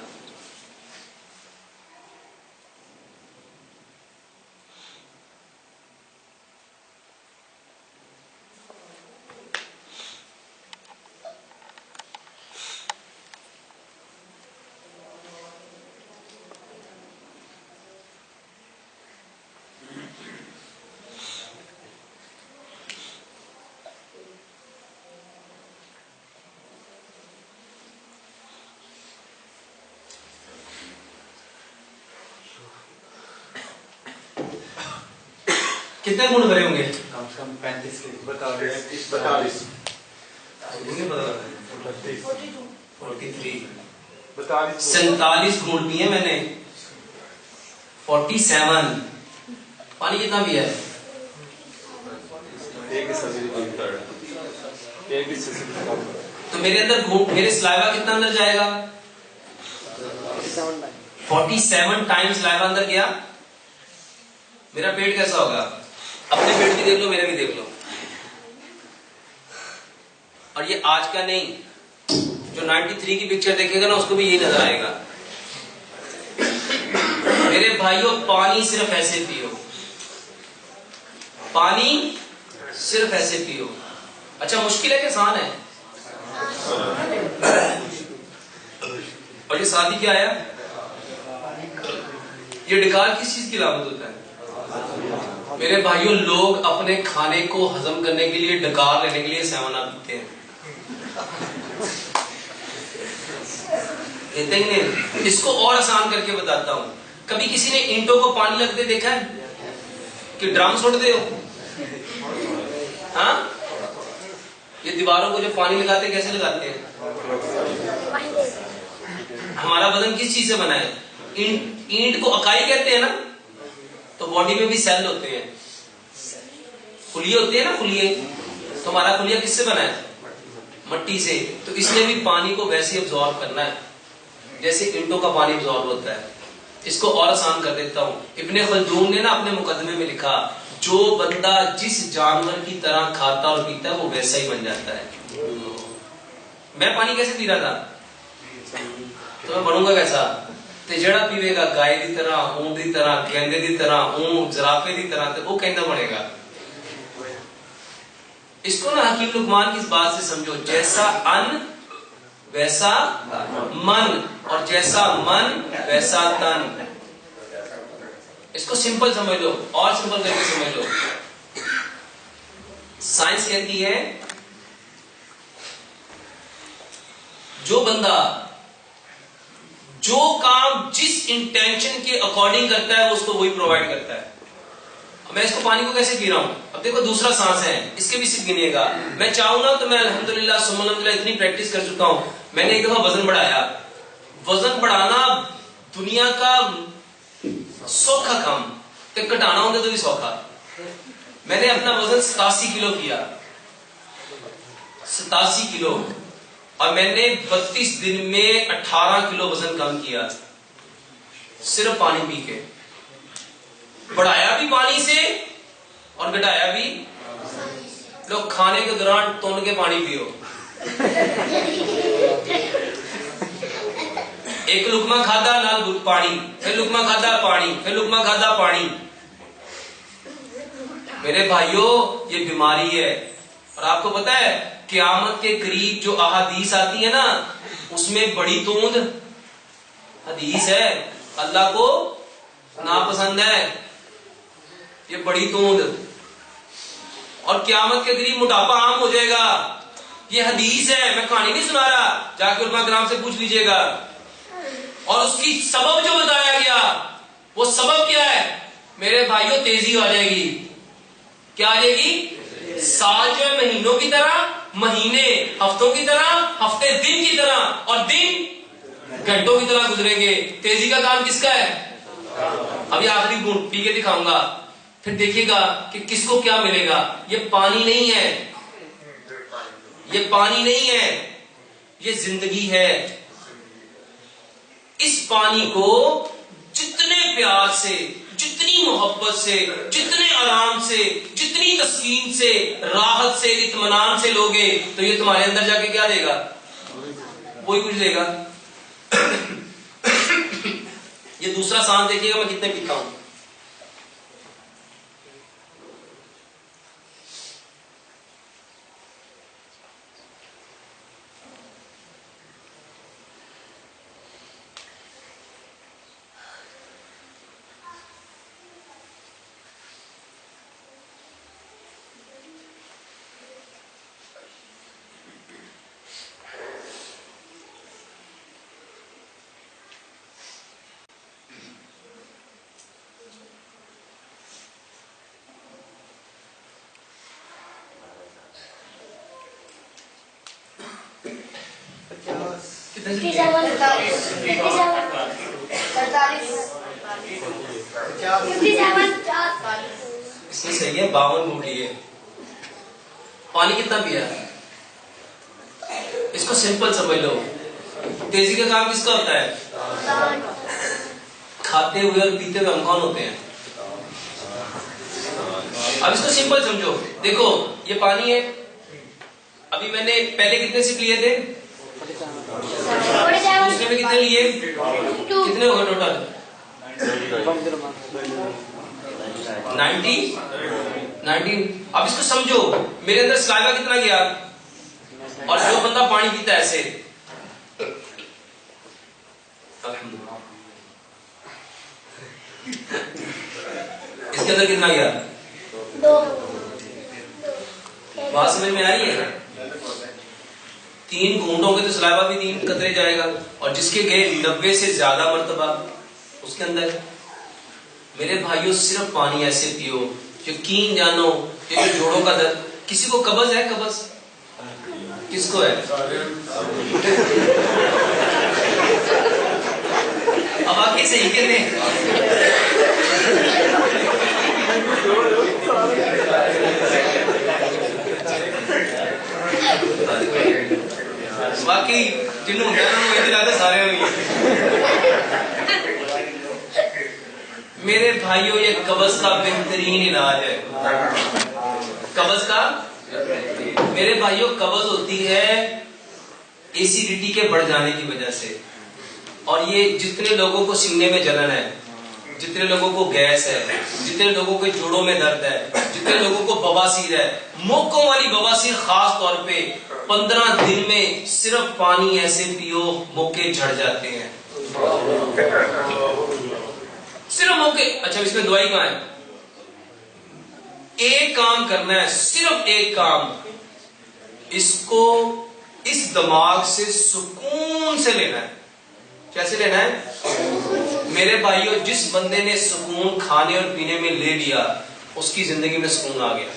کتنے گھونٹ بھرے ہوں گے؟ کم سے کم 35 42 47 گھونٹ پیے میں نے، 47 پانی کتنا پیا ہے؟ تو میرے اندر گھونٹ، میرے سلائیوا کتنا اندر جائے گا؟ 47 ٹائم سلائیوا اندر گیا۔ میرا پیٹ کیسا ہوگا؟ اپنے پیٹ بھی دیکھ لو، میرا بھی دیکھ لو، اور یہ آج کا نہیں، جو 93 کی پکچر دیکھے گا نا اس کو بھی یہی نظر آئے گا۔ میرے بھائیوں پانی صرف ایسے پیو، پانی صرف ایسے پیو۔ اچھا مشکل ہے کہ آسان ہے؟ اور یہ ساتھ ہی کیا آیا؟ یہ ڈکار کس چیز کی علامت ہوتا ہے؟ میرے بھائیوں لوگ اپنے کھانے کو ہضم کرنے کے لیے ڈکار لینے کے لیے 7 اپ پیتے ہیں، کہتے ہیں نہیں؟ اس کو اور آسان کر کے بتاتا ہوں، کبھی کسی نے اینٹوں کو پانی لگتے دیکھا ہے کہ ڈرم سوٹتے ہو؟ ہاں، یہ دیواروں کو جو پانی لگاتے کیسے لگاتے ہیں؟ ہمارا بدن کس چیز سے بنا ہے؟ اینٹ کو اکائی کہتے ہیں نا، تو باڈی میں بھی سیل ہوتے ہیں، خلیے ہوتے ہیں نا، خلیے، تو ہمارا خلیہ کس سے بنا ہے؟ مٹی سے، تو اس نے بھی پانی کو ویسے ابزارب کرنا ہے جیسے اینٹوں کا پانی ابزارب ہوتا ہے۔ اس کو اور آسان کر دیتا ہوں، ابن خلدون نے نا اپنے مقدمے میں لکھا جو بندہ جس جانور کی طرح کھاتا اور پیتا ہے وہ ویسا ہی بن جاتا ہے۔ میں پانی کیسے پی رہا تھا تو میں بنوں گا کیسا؟ تے جڑا پیوے گا گائے دی طرح، اونٹ دی طرح، گیندے دی طرح، اونٹ زرافے دی طرح، تے وہ کہنا بنے گا۔ اس کو نا حکیم لقمان کی اس بات سے سمجھو، جیسا ان ویسا من، اور جیسا من ویسا تن۔ اس کو سمپل سمجھ لو، اور سمپل کر کے سمجھ لو۔ سائنس کہتی ہے جو بندہ جو کام جس انٹینشن کے اکارڈنگ کرتا ہے وہ اس کو وہی پرووائڈ کرتا ہے۔ میں اس کو پانی کو کیسے پی رہا ہوں؟ اب دیکھو دوسرا سانس ہے، اس کے بھی صرف گنیے گا۔ میں چاہوں نا تو میں الحمدللہ ثم الحمدللہ اتنی پریکٹس کر چکا ہوں، میں نے ایک دفعہ وزن بڑھایا۔ وزن بڑھانا دنیا کا سوکھا کام، کہ گھٹانا ہوگا تو بھی سوکھا۔ میں نے اپنا وزن 87 کلو کیا، 87 کلو، اور میں نے 32 دن میں 18 کلو وزن کم کیا، صرف پانی پی کے۔ بڑھایا بھی پانی سے اور گھٹایا بھی۔ لوگ کھانے کے دوران تون کے پانی پیو، ایک لقمہ کھادا نال پانی، پھر لقمہ کھادا پانی، پھر لقمہ کھادا پانی۔ میرے بھائیوں یہ بیماری ہے، اور آپ کو پتا ہے قیامت کے قریب جو احادیث آتی ہے نا، اس میں بڑی توند حدیث ہے، اللہ کو ناپسند ہے یہ بڑی توند، اور قیامت کے قریب موٹاپا عام ہو جائے گا، یہ حدیث ہے، میں کہانی نہیں سنا رہا، جا کے علماء کرام سے پوچھ لیجئے گا۔ اور اس کی سبب جو بتایا گیا، وہ سبب کیا ہے میرے بھائیوں؟ تیزی آ جائے گی۔ کیا آ جائے گی؟ سال جو ہے مہینوں کی طرح، مہینے ہفتوں کی طرح، ہفتے دن کی طرح، اور دن گھنٹوں کی طرح گزریں گے۔ تیزی کا کام کس کا ہے؟ ابھی آخری گھونٹ پی کے دکھاؤں گا، پھر دیکھیے گا کہ کس کو کیا ملے گا۔ یہ پانی نہیں ہے، یہ پانی نہیں ہے، یہ زندگی ہے۔ اس پانی کو جتنے پیار سے، جتنی محبت سے، جتنے آرام سے، جتنی تسکین سے، راحت سے، اطمینان سے لوگے تو یہ تمہارے اندر جا کے کیا دے گا؟ وہی کچھ دے گا۔ یہ دوسرا سانس دیکھیے گا میں کتنے پیتا ہوں۔ اس میں صحیح ہے 52 موٹی ہے۔ پانی کتنا پیا؟ اس کو سمپل سمجھ لو، تیزی کا کام کس کا ہوتا ہے؟ کھاتے ہوئے اور پیتے ہوئے ہم کون ہوتے ہیں؟ اب اس کو سمپل سمجھو، دیکھو یہ پانی ہے، ابھی میں نے پہلے کتنے سپ لیے تھے؟ دوسرے میں کتنے لیے؟ کتنے ہو گئے ٹوٹل؟ 90۔ اب اس کو سمجھو، میرے اندر سلائیوا کتنا گیا؟ اور جو بندہ پانی پیتا ہے ایسے، الحمدللہ، اس کے اندر کتنا گیا؟ 2۔ بات سمجھ میں آ رہی ہے؟ 3 گھونٹوں کے تو سلائیوا بھی 3 قطرے جائے گا، اور جس کے گئے 90 سے زیادہ مرتبہ اس کے اندر۔ میرے بھائیوں صرف پانی ایسے پیو، یقین جانو یہ جو جوڑوں کا درد، کسی کو قبض ہے؟ قبض کس کو ہے؟ اب آگے صحیح کہتے ہیں۔ باقی جنہوں نے سارے میرے بھائیوں یہ قبض کا بہترین علاج ہے۔ قبض کا، میرے بھائیوں قبض ہوتی ہے ایسیڈیٹی کے بڑھ جانے کی وجہ سے، اور یہ جتنے لوگوں کو سینے میں جلن ہے، جتنے لوگوں کو گیس ہے، جتنے لوگوں کے جوڑوں میں درد ہے، جتنے لوگوں کو بواسیر ہے، موقعوں والی بواسیر خاص طور پہ 15 دن میں صرف پانی ایسے پیو، موقع جھڑ جاتے ہیں۔ صرف موقع۔ اچھا اس میں دوائی کہاں ہے؟ ایک کام کرنا ہے، صرف ایک کام، اس کو اس دماغ سے سکون سے لینا ہے۔ کیسے لینا ہے؟ میرے بھائیوں جس بندے نے سکون کھانے اور پینے میں لے لیا، اس کی زندگی میں سکون آ گیا،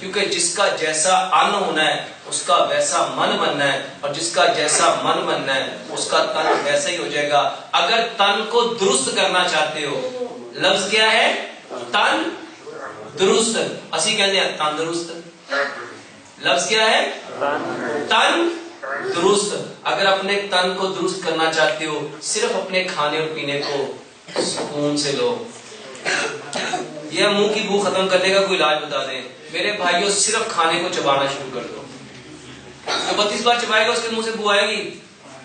کیونکہ جس کا جیسا ان ہونا ہے اس کا ویسا من بننا ہے، اور جس کا جیسا من بننا ہے اس کا تن ویسا ہی ہو جائے گا۔ اگر تن کو درست کرنا چاہتے ہو، لفظ کیا ہے؟ تن درست. اسی کہتے ہیں تندرست. لفظ کیا ہے؟ تن درست. اگر اپنے تن کو درست کرنا چاہتے ہو صرف اپنے کھانے اور پینے کو سکون سے لو. یہ منہ کی بو ختم کرنے کا کوئی علاج بتا دیں میرے بھائیوں. صرف کھانے کو چبانا شروع کر دو. جو 32 بار چبائے گا اس کے منہ سے بو آئے گی.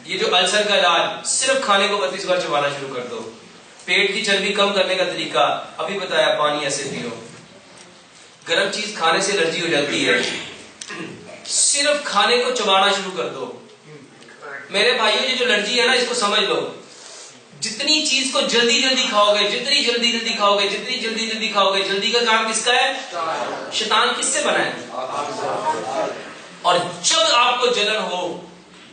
یہ جو السر کا علاج صرف کھانے کو 32 بار چبانا شروع کر دو. پیٹ کی چربی کم کرنے کا طریقہ ابھی بتایا, پانی ایسے پیو. گرم چیز کھانے سے الرجی ہو جاتی ہے, صرف کھانے کو چبانا شروع کر دو. میرے بھائیوں یہ جو الرجی ہے نا اس کو سمجھ لو. جتنی چیز کو جلدی جلدی کھاؤ گے, جتنی جلدی جلدی کھاؤ گے, جتنی جلدی جلدی کھاؤ گے, جلدی کا کام کس کا ہے؟ شیطان کس سے بنا ہے؟ اور جب آپ کو جلن ہو,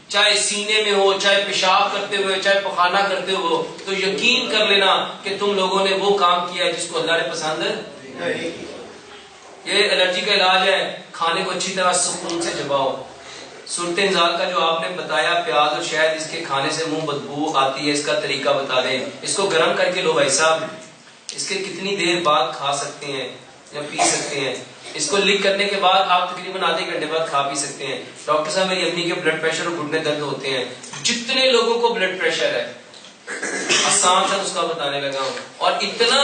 چاہے سینے میں ہو, چاہے پیشاب کرتے ہوئے, چاہے پخانہ کرتے ہو, تو یقین کر لینا کہ تم لوگوں نے وہ کام کیا ہے جس کو اللہ نے پسند ہے. یہ الرجی کا علاج ہے. کھانے کو اچھی طرح سکون سے چباؤ. صورت انزال کا جو آپ نے بتایا, پیاز اور شہد اس کے کھانے سے منہ بدبو آتی ہے, اس کا طریقہ بتا دیں. اس کو گرم کر کے لو بھائی صاحب. اس کے کتنی دیر بعد کھا سکتے ہیں یا پی سکتے ہیں, اس کو لکھ کرنے کے بعد آپ تقریباً آدھے گھنٹے بعد کھا پی سکتے ہیں. ڈاکٹر صاحب میری امی کے بلڈ پریشر اور گھٹنے درد ہوتے ہیں. جتنے لوگوں کو بلڈ پریشر ہے آسان سا نسخہ بتانے لگا ہوں, اور اتنا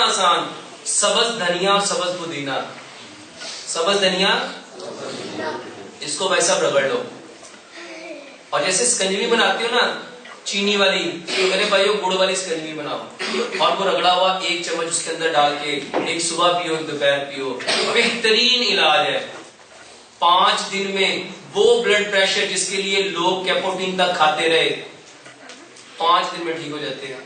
آسان. سبز دھنیا اور سبز پودینہ. سبز دھنیا اس کو ویسا رگڑ لو, اور جیسے سکنجوی بناتی ہو نا چینی والی, میرے بھائیوں گڑ والی سکنجوی بناؤ, اور وہ رگڑا ہوا 1 چمچ اس کے اندر ڈال کے ایک صبح پیو, ایک دوپہر پیو. بہترین علاج ہے. 5 دن میں وہ بلڈ پریشر جس کے لیے لوگ کیپوٹین تک کھاتے رہے 5 دن میں ٹھیک ہو جاتے ہیں.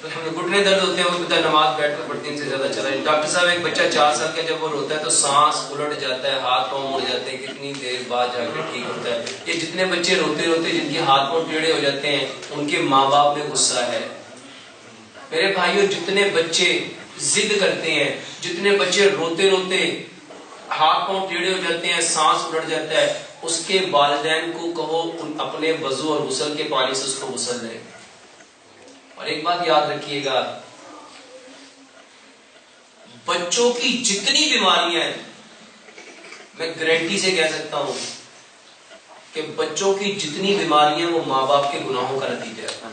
گھٹنے درد ہوتے ہیں وہ پتہ نماز بیٹھ کر پڑھتے ہیں سے زیادہ چلا. ڈاکٹر صاحب ایک بچہ 4 سال کا جب وہ روتا ہے تو سانس الٹ جاتا ہے, ہاتھ پاؤں مڑ جاتے ہیں, کتنی دیر بعد جا کے ٹھیک ہوتا ہے. یہ جتنے بچے روتے روتے جن کے ہاتھ پاؤں ٹیڑھے ہو جاتے ہیں ان کے ماں باپ میں غصہ ہے. میرے بھائیوں جتنے بچے ضد کرتے ہیں, جتنے بچے روتے روتے ہاتھ پاؤں ٹیڑھے ہو جاتے ہیں, سانس الٹ جاتا ہے, اس کے والدین کو کہو اپنے وضو اور غسل کے پانی سے اس کو غسل دیں. اور ایک بات یاد رکھیے گا, بچوں کی جتنی بیماریاں ہیں میں گارنٹی سے کہہ سکتا ہوں کہ بچوں کی جتنی بیماریاں وہ ماں باپ کے گناہوں کا نتیجہ ہے.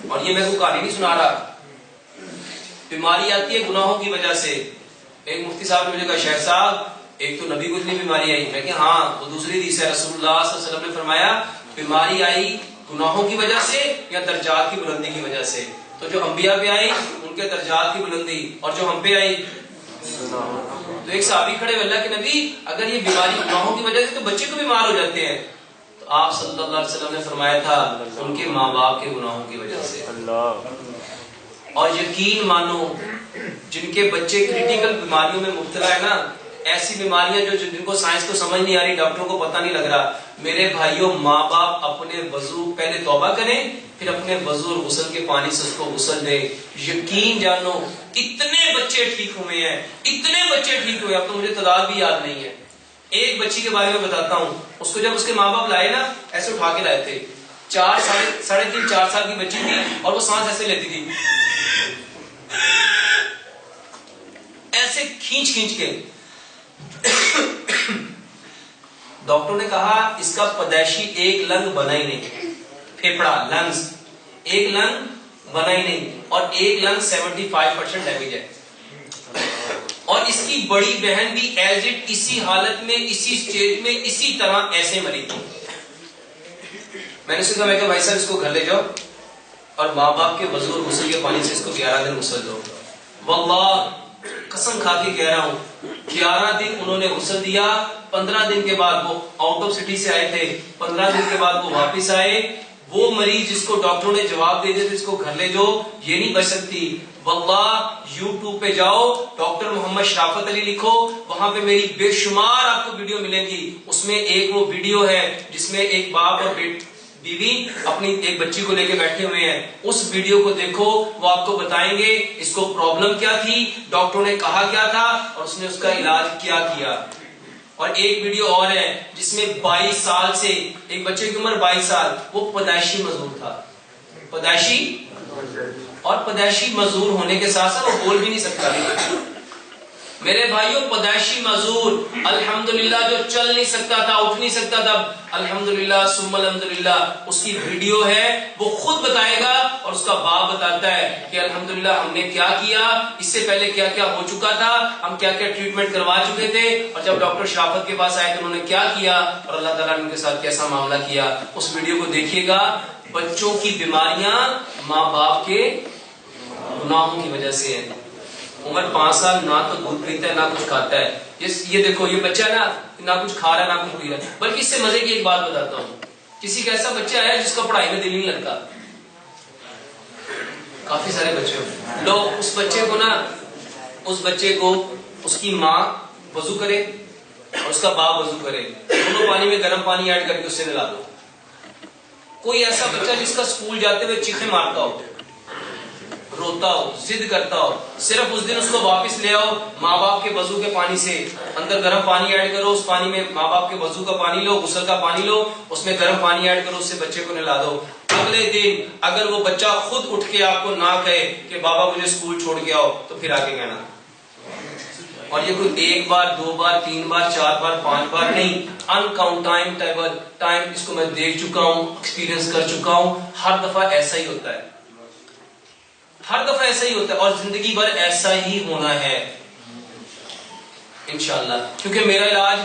اور یہ میں کو کہانی نہیں سنا رہا, بیماری آتی ہے گناہوں کی وجہ سے. ایک مفتی صاحب نے مجھے کہا شیخ صاحب ایک تو نبی کو اتنی بیماری آئی. میں کہ ہاں وہ دوسری حدیث ہے, رسول اللہ صلی اللہ علیہ وسلم نے فرمایا بیماری آئی گناہوں کی وجہ سے یا درجات کی بلندی کی وجہ سے. تو جو انبیاء پہ آئی ان کے درجات کی بلندی, اور جو ہم پہ آئی. تو ایک صحابی کھڑے, اللہ کے نبی اگر یہ بیماری گناہوں کی وجہ سے تو بچے کو بیمار ہو جاتے ہیں. تو آپ صلی اللہ علیہ وسلم نے فرمایا تھا ان کے ماں باپ کے گناہوں کی وجہ سے. اور یقین مانو جن کے بچے کریٹیکل بیماریوں میں مبتلا ہے نا, ایسی بیماریاں جو جن کو سائنس کو سمجھ نہیں آ رہی, ڈاکٹروں کو پتہ نہیں لگ رہا, میرے بھائیوں ماں باپ اپنے وضو پہلے توبہ کریں, پھر اپنے وضو اور غسل کے پانی سے اس کو غسل دیں. یقین جانو اتنے بچے ٹھیک ہوئے ہیں, اتنے بچے ٹھیک ہوئے, اب تو مجھے تعداد بھی یاد نہیں ہے. ایک بچی کے بارے میں بتاتا ہوں, اس کو جب اس کے ماں باپ لائے نا ایسے اٹھا کے لائے تھے. 3.5 سال کی بچی تھی اور وہ سانس ایسے لیتی تھی, ایسے کھینچ کھینچ کے. ڈاکٹر نے کہا اس کا پیدائشی ایک لنگ بنا ہی نہیں, پھیپڑا لنگز ایک لنگ بنا ہی نہیں, اور ایک لنگ 75% ڈیمیج ہے. اور اس کی بڑی بہن بھی ایز اٹ اسی حالت میں, اسی سٹیج میں, اسی طرح ایسے مری تھی. میں نے کہا, میں کہ بھائی صاحب اس کو گھر لے جاؤ اور ماں باپ کے وضو اور غسل کے پانی سے اس کو 11 دن غسل دو. واللہ قسم کھا کے کہہ رہا ہوں 11 دن انہوں نے غسل دیا. 15 دن کے بعد وہ آؤٹ آف سٹی سے آئے تھے, 15 دن کے بعد وہ واپس آئے. وہ مریض جس کو ڈاکٹروں نے جواب دے دیا تھا اس کو گھر لے جاؤ, یہ نہیں بچ سکتی. واللہ یوٹیوب پہ جاؤ, ڈاکٹر محمد شرافت علی لکھو, وہاں پہ میری بے شمار آپ کو ویڈیو ملیں گی. اس میں ایک وہ ویڈیو ہے جس میں ایک باپ اور بیوی اپنی ایک بچی کو لے کے بیٹھے ہوئے ہیں. اس ویڈیو کو دیکھو, وہ آپ کو بتائیں گے اس کو پرابلم کیا تھی, ڈاکٹروں نے کہا کیا تھا, اور اس نے اس کا علاج کیا کیا. اور ایک ویڈیو اور ہے جس میں 22 سال سے, ایک بچے کی عمر 22 سال, وہ پیدائشی مظلوم تھا, پیدائشی اور پیدائشی معذور ہونے کے ساتھ ساتھ وہ بول بھی نہیں سکتا. میرے بھائیوں پیدائشی معذور الحمدللہ جو چل نہیں سکتا تھا, اٹھ نہیں سکتا تھا, الحمدللہ ثم الحمدللہ اس کی ویڈیو ہے, وہ خود بتائے گا اور اس کا باپ بتاتا ہے کہ الحمدللہ ہم نے کیا کیا, اس سے پہلے کیا کیا ہو چکا تھا, ہم کیا کیا ٹریٹمنٹ کروا چکے تھے, اور جب ڈاکٹر شرافت کے پاس آئے تو انہوں نے کیا کیا اور اللہ تعالیٰ نے ان کے ساتھ کیسا معاملہ کیا. اس ویڈیو کو دیکھیے گا. بچوں کی بیماریاں ماں باپ کے گناہوں کی وجہ سے ہیں. عمر 5 سال نہ تو دودھ پیتا ہے نہ کچھ کھاتا ہے. یہ دیکھو یہ بچہ ہے نا, نہ کچھ کھا رہا ہے نہ کچھ پی رہا ہے. بلکہ اس سے مزے کی ایک بات بتاتا ہوں, کسی کا ایسا بچہ ہے جس کا پڑھائی میں دل نہیں لگتا, کافی سارے بچے ہو لو, اس بچے کو اس کی ماں وضو کرے اور اس کا باپ وضو کرے, دونوں پانی میں گرم پانی ایڈ کر کے اس سے نلا دو. کوئی ایسا بچہ جس کا اسکول جاتے ہوئے چیخیں مارتا ہو, روتا ہو, ضد کرتا ہو, صرف اس دن اس کو واپس لے آؤ, ماں باپ کے وضو کے پانی سے اندر گرم پانی ایڈ کرو, اس پانی میں ماں باپ کے وضو کا پانی لو, غسل کا پانی لو, اس میں گرم پانی ایڈ کرو, اس سے بچے کو نلا دو. اگلے دن اگر وہ بچہ خود اٹھ کے آپ کو نہ کہے کہ بابا مجھے اسکول چھوڑ کے آؤ, تو پھر آگے کہنا. اور یہ کوئی 1 بار 2 بار 3 بار 4 بار 5 بار نہیں, انکاؤنٹ ٹائم اس کو میں دیکھ چکا ہوں, ایکسپیرینس کر چکا ہوں. ہر دفعہ ایسا ہی ہوتا ہے, ہر دفعہ ایسا ہی ہوتا ہے, اور زندگی بھر ایسا ہی ہونا ہے انشاءاللہ, کیونکہ میرا علاج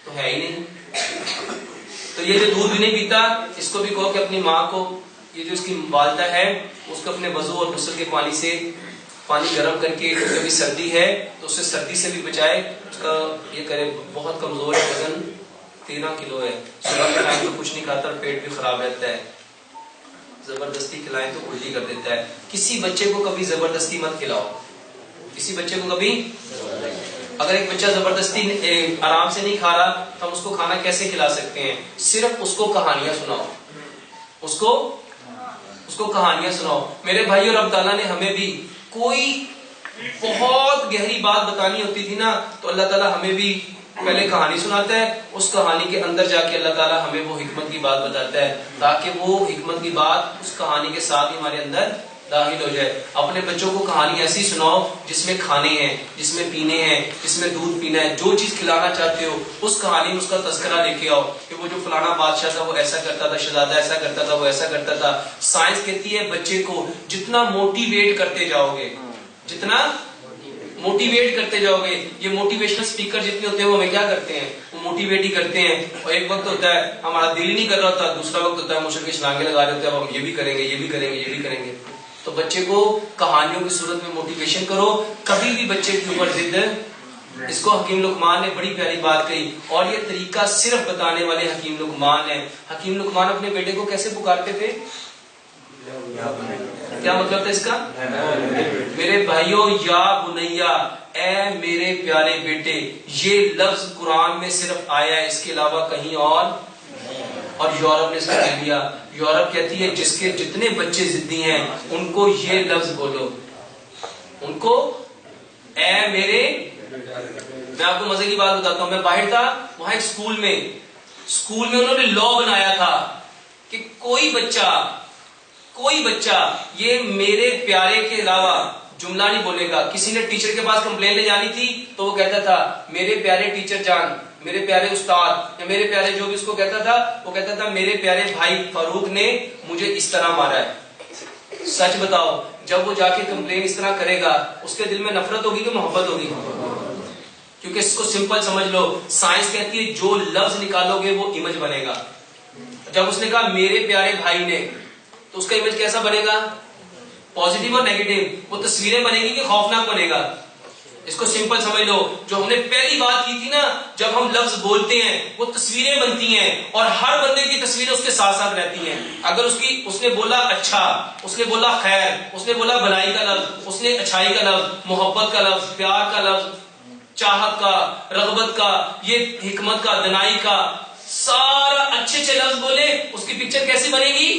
تو ہے ہی نہیں. تو یہ جو دودھ بھی نہیں پیتا, اس کو بھی کہو کہ اپنی ماں کو, یہ جو اس کی والدہ ہے, اس کو اپنے وضو اور غسل کے پانی سے پانی گرم کر کے, کبھی سردی ہے تو اسے سردی سے بھی بچائے. اس کا یہ کرے, بہت کمزور ہے, وزن 13 کلو ہے, صبح کے ٹائم تو کچھ نہیں کھاتا, پیٹ بھی خراب رہتا ہے, زبردستی کھلائیں تو الٹی کر دیتا ہے. کسی بچے کو کبھی زبردستی مت کھلاؤ, کسی بچے کو کبھی. اگر ایک بچہ زبردستی آرام سے نہیں کھا رہا تو ہم اس کو کھانا کیسے کھلا سکتے ہیں؟ صرف اس کو کہانیاں سناؤ, اس کو کہانیاں سناؤ. میرے بھائی اور رب تعالیٰ نے ہمیں بھی کوئی بہت گہری بات بتانی ہوتی تھی نا, تو اللہ تعالیٰ ہمیں بھی پہلے کہانی سناتا ہے, اس کہانی کے اندر جا کے اللہ تعالیٰ ہمیں وہ حکمت کی بات بتاتا ہے, تاکہ وہ حکمت کی بات اس کہانی کے ساتھ ہی ہمارے اندر داخل ہو جائے. اپنے بچوں کو کہانی ایسی سناؤ جس میں کھانے ہیں, جس میں پینے ہیں, جس میں دودھ پینا ہے, جو چیز کھلانا چاہتے ہو اس کہانی میں اس کا تذکرہ لے کے آؤ کہ وہ جو فلانا بادشاہ تھا وہ ایسا کرتا تھا, شہزادہ ایسا کرتا تھا, وہ ایسا کرتا تھا. سائنس کہتی ہے بچے کو جتنا موٹیویٹ کرتے جاؤ گے, جتنا موٹیویٹ کرتے جاؤ گے, یہ موٹیویشنل سپیکر جتنے ہوتے ہیں وہ ہمیں کیا کرتے ہیں, وہ موٹیویٹ ہی کرتے ہیں. اور ایک وقت ہوتا ہے ہمارا دل ہی نہیں کر رہا ہوتا, دوسرا وقت ہوتا ہے مشرق چھلانگے لگا رہے ہوتے ہیں, اب ہم یہ بھی کریں گے, یہ بھی کریں گے, یہ بھی کریں گے. تو بچے کو کہانیوں کی صورت میں موٹیویشن کرو, کبھی بھی بچے کے اوپر ضد. اس کو حکیم لقمان نے بڑی پیاری بات کہی, اور یہ طریقہ صرف بتانے والے حکیم لقمان ہیں. حکیم لقمان اپنے بیٹے کو کیسے پکارتے تھے, کیا مطلب تھا اس کا؟ میرے بھائیوں, یا بنیا, اے میرے پیارے بیٹے, یہ لفظ قرآن میں صرف آیا ہے, اس کے علاوہ کہیں اور یورپ نے اس کو کہہ دیا. یورپ کہتی ہے جس کے جتنے بچے ضدی ہیں ان کو یہ لفظ بولو, ان کو اے میرے. میں آپ کو مزے کی بات بتاتا ہوں, میں باہر تھا, وہاں ایک اسکول میں انہوں نے لا بنایا تھا کہ کوئی بچہ یہ میرے پیارے کے علاوہ جملہ نہیں بولے گا. کسی نے ٹیچر کے پاس کمپلین لے جانی تھی تو وہ کہتا تھا میرے پیارے ٹیچر جان, میرے پیارے استاد, یا میرے پیارے جو بھی اس کو کہتا تھا, وہ کہتا تھا میرے پیارے بھائی فاروق نے مجھے اس طرح مارا ہے. سچ بتاؤ, جب وہ جا کے کمپلین اس طرح کرے گا, اس کے دل میں نفرت ہوگی کہ محبت ہوگی؟ کیونکہ اس کو سمپل سمجھ لو, سائنس کہتی ہے جو لفظ نکالو گے وہ امیج بنے گا. جب اس نے کہا میرے پیارے بھائی نے, تو اس کا امیج کیسا بنے گا, پازیٹیو اور نیگیٹو. وہ تصویریں بنے گی کہ خوفناک بنے گا. اس کو سمپل سمجھ لو, جو ہم نے پہلی بات کی تھی نا, جب ہم لفظ بولتے ہیں وہ تصویریں بنتی ہیں, اور ہر بندے کی تصویریں اس کے ساتھ ساتھ رہتی ہیں. اگر اس نے بولا اچھا, اس نے بولا خیر, اس نے بولا بھلائی کا لفظ, اس نے اچھائی کا لفظ, محبت کا لفظ, پیار کا لفظ, چاہت کا, رغبت کا, یہ حکمت کا, دنائی کا, سارا اچھے لفظ بولے, اس کی پکچر کیسی بنے گی,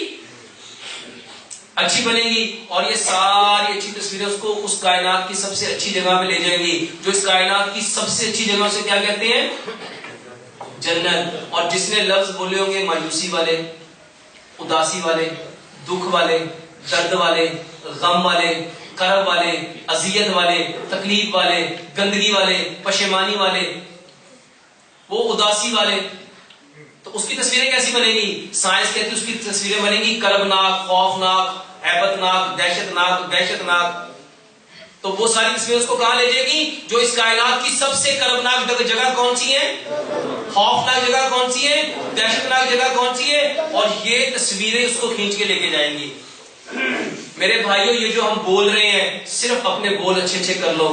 اچھی بنے گی. اور یہ ساری اچھی تصویریں اس کو اس کائنات کی سب سے اچھی جگہ پہ لے جائیں گی, جو اس کائنات کی سب سے اچھی جگہ سے کیا کہتے ہیں, جنت. اور جس نے لفظ بولے ہوں گے مایوسی والے, اداسی والے, دکھ والے, درد والے، غم والے، کرب والے، اذیت والے، تکلیف والے، گندگی والے، پشیمانی والے، وہ اداسی والے. تو اس کی تصویریں کیسی بنے گی؟ سائنس کہتی ہے اس کی تصویریں بنیں گی کربناک، خوفناک، ہیبتناک، دہشت ناک. تو وہ ساری تصویریں اس کو کہاں لے جائے گی؟ جو اس کائنات کی سب سے کربناک جگہ کون سی ہے، خوفناک جگہ کون سی ہے، دہشت ناک جگہ کون سی ہے، اور یہ تصویریں اس کو کھینچ کے لے کے جائیں گی. میرے بھائیوں، یہ جو ہم بول رہے ہیں صرف اپنے بول اچھے کر لو،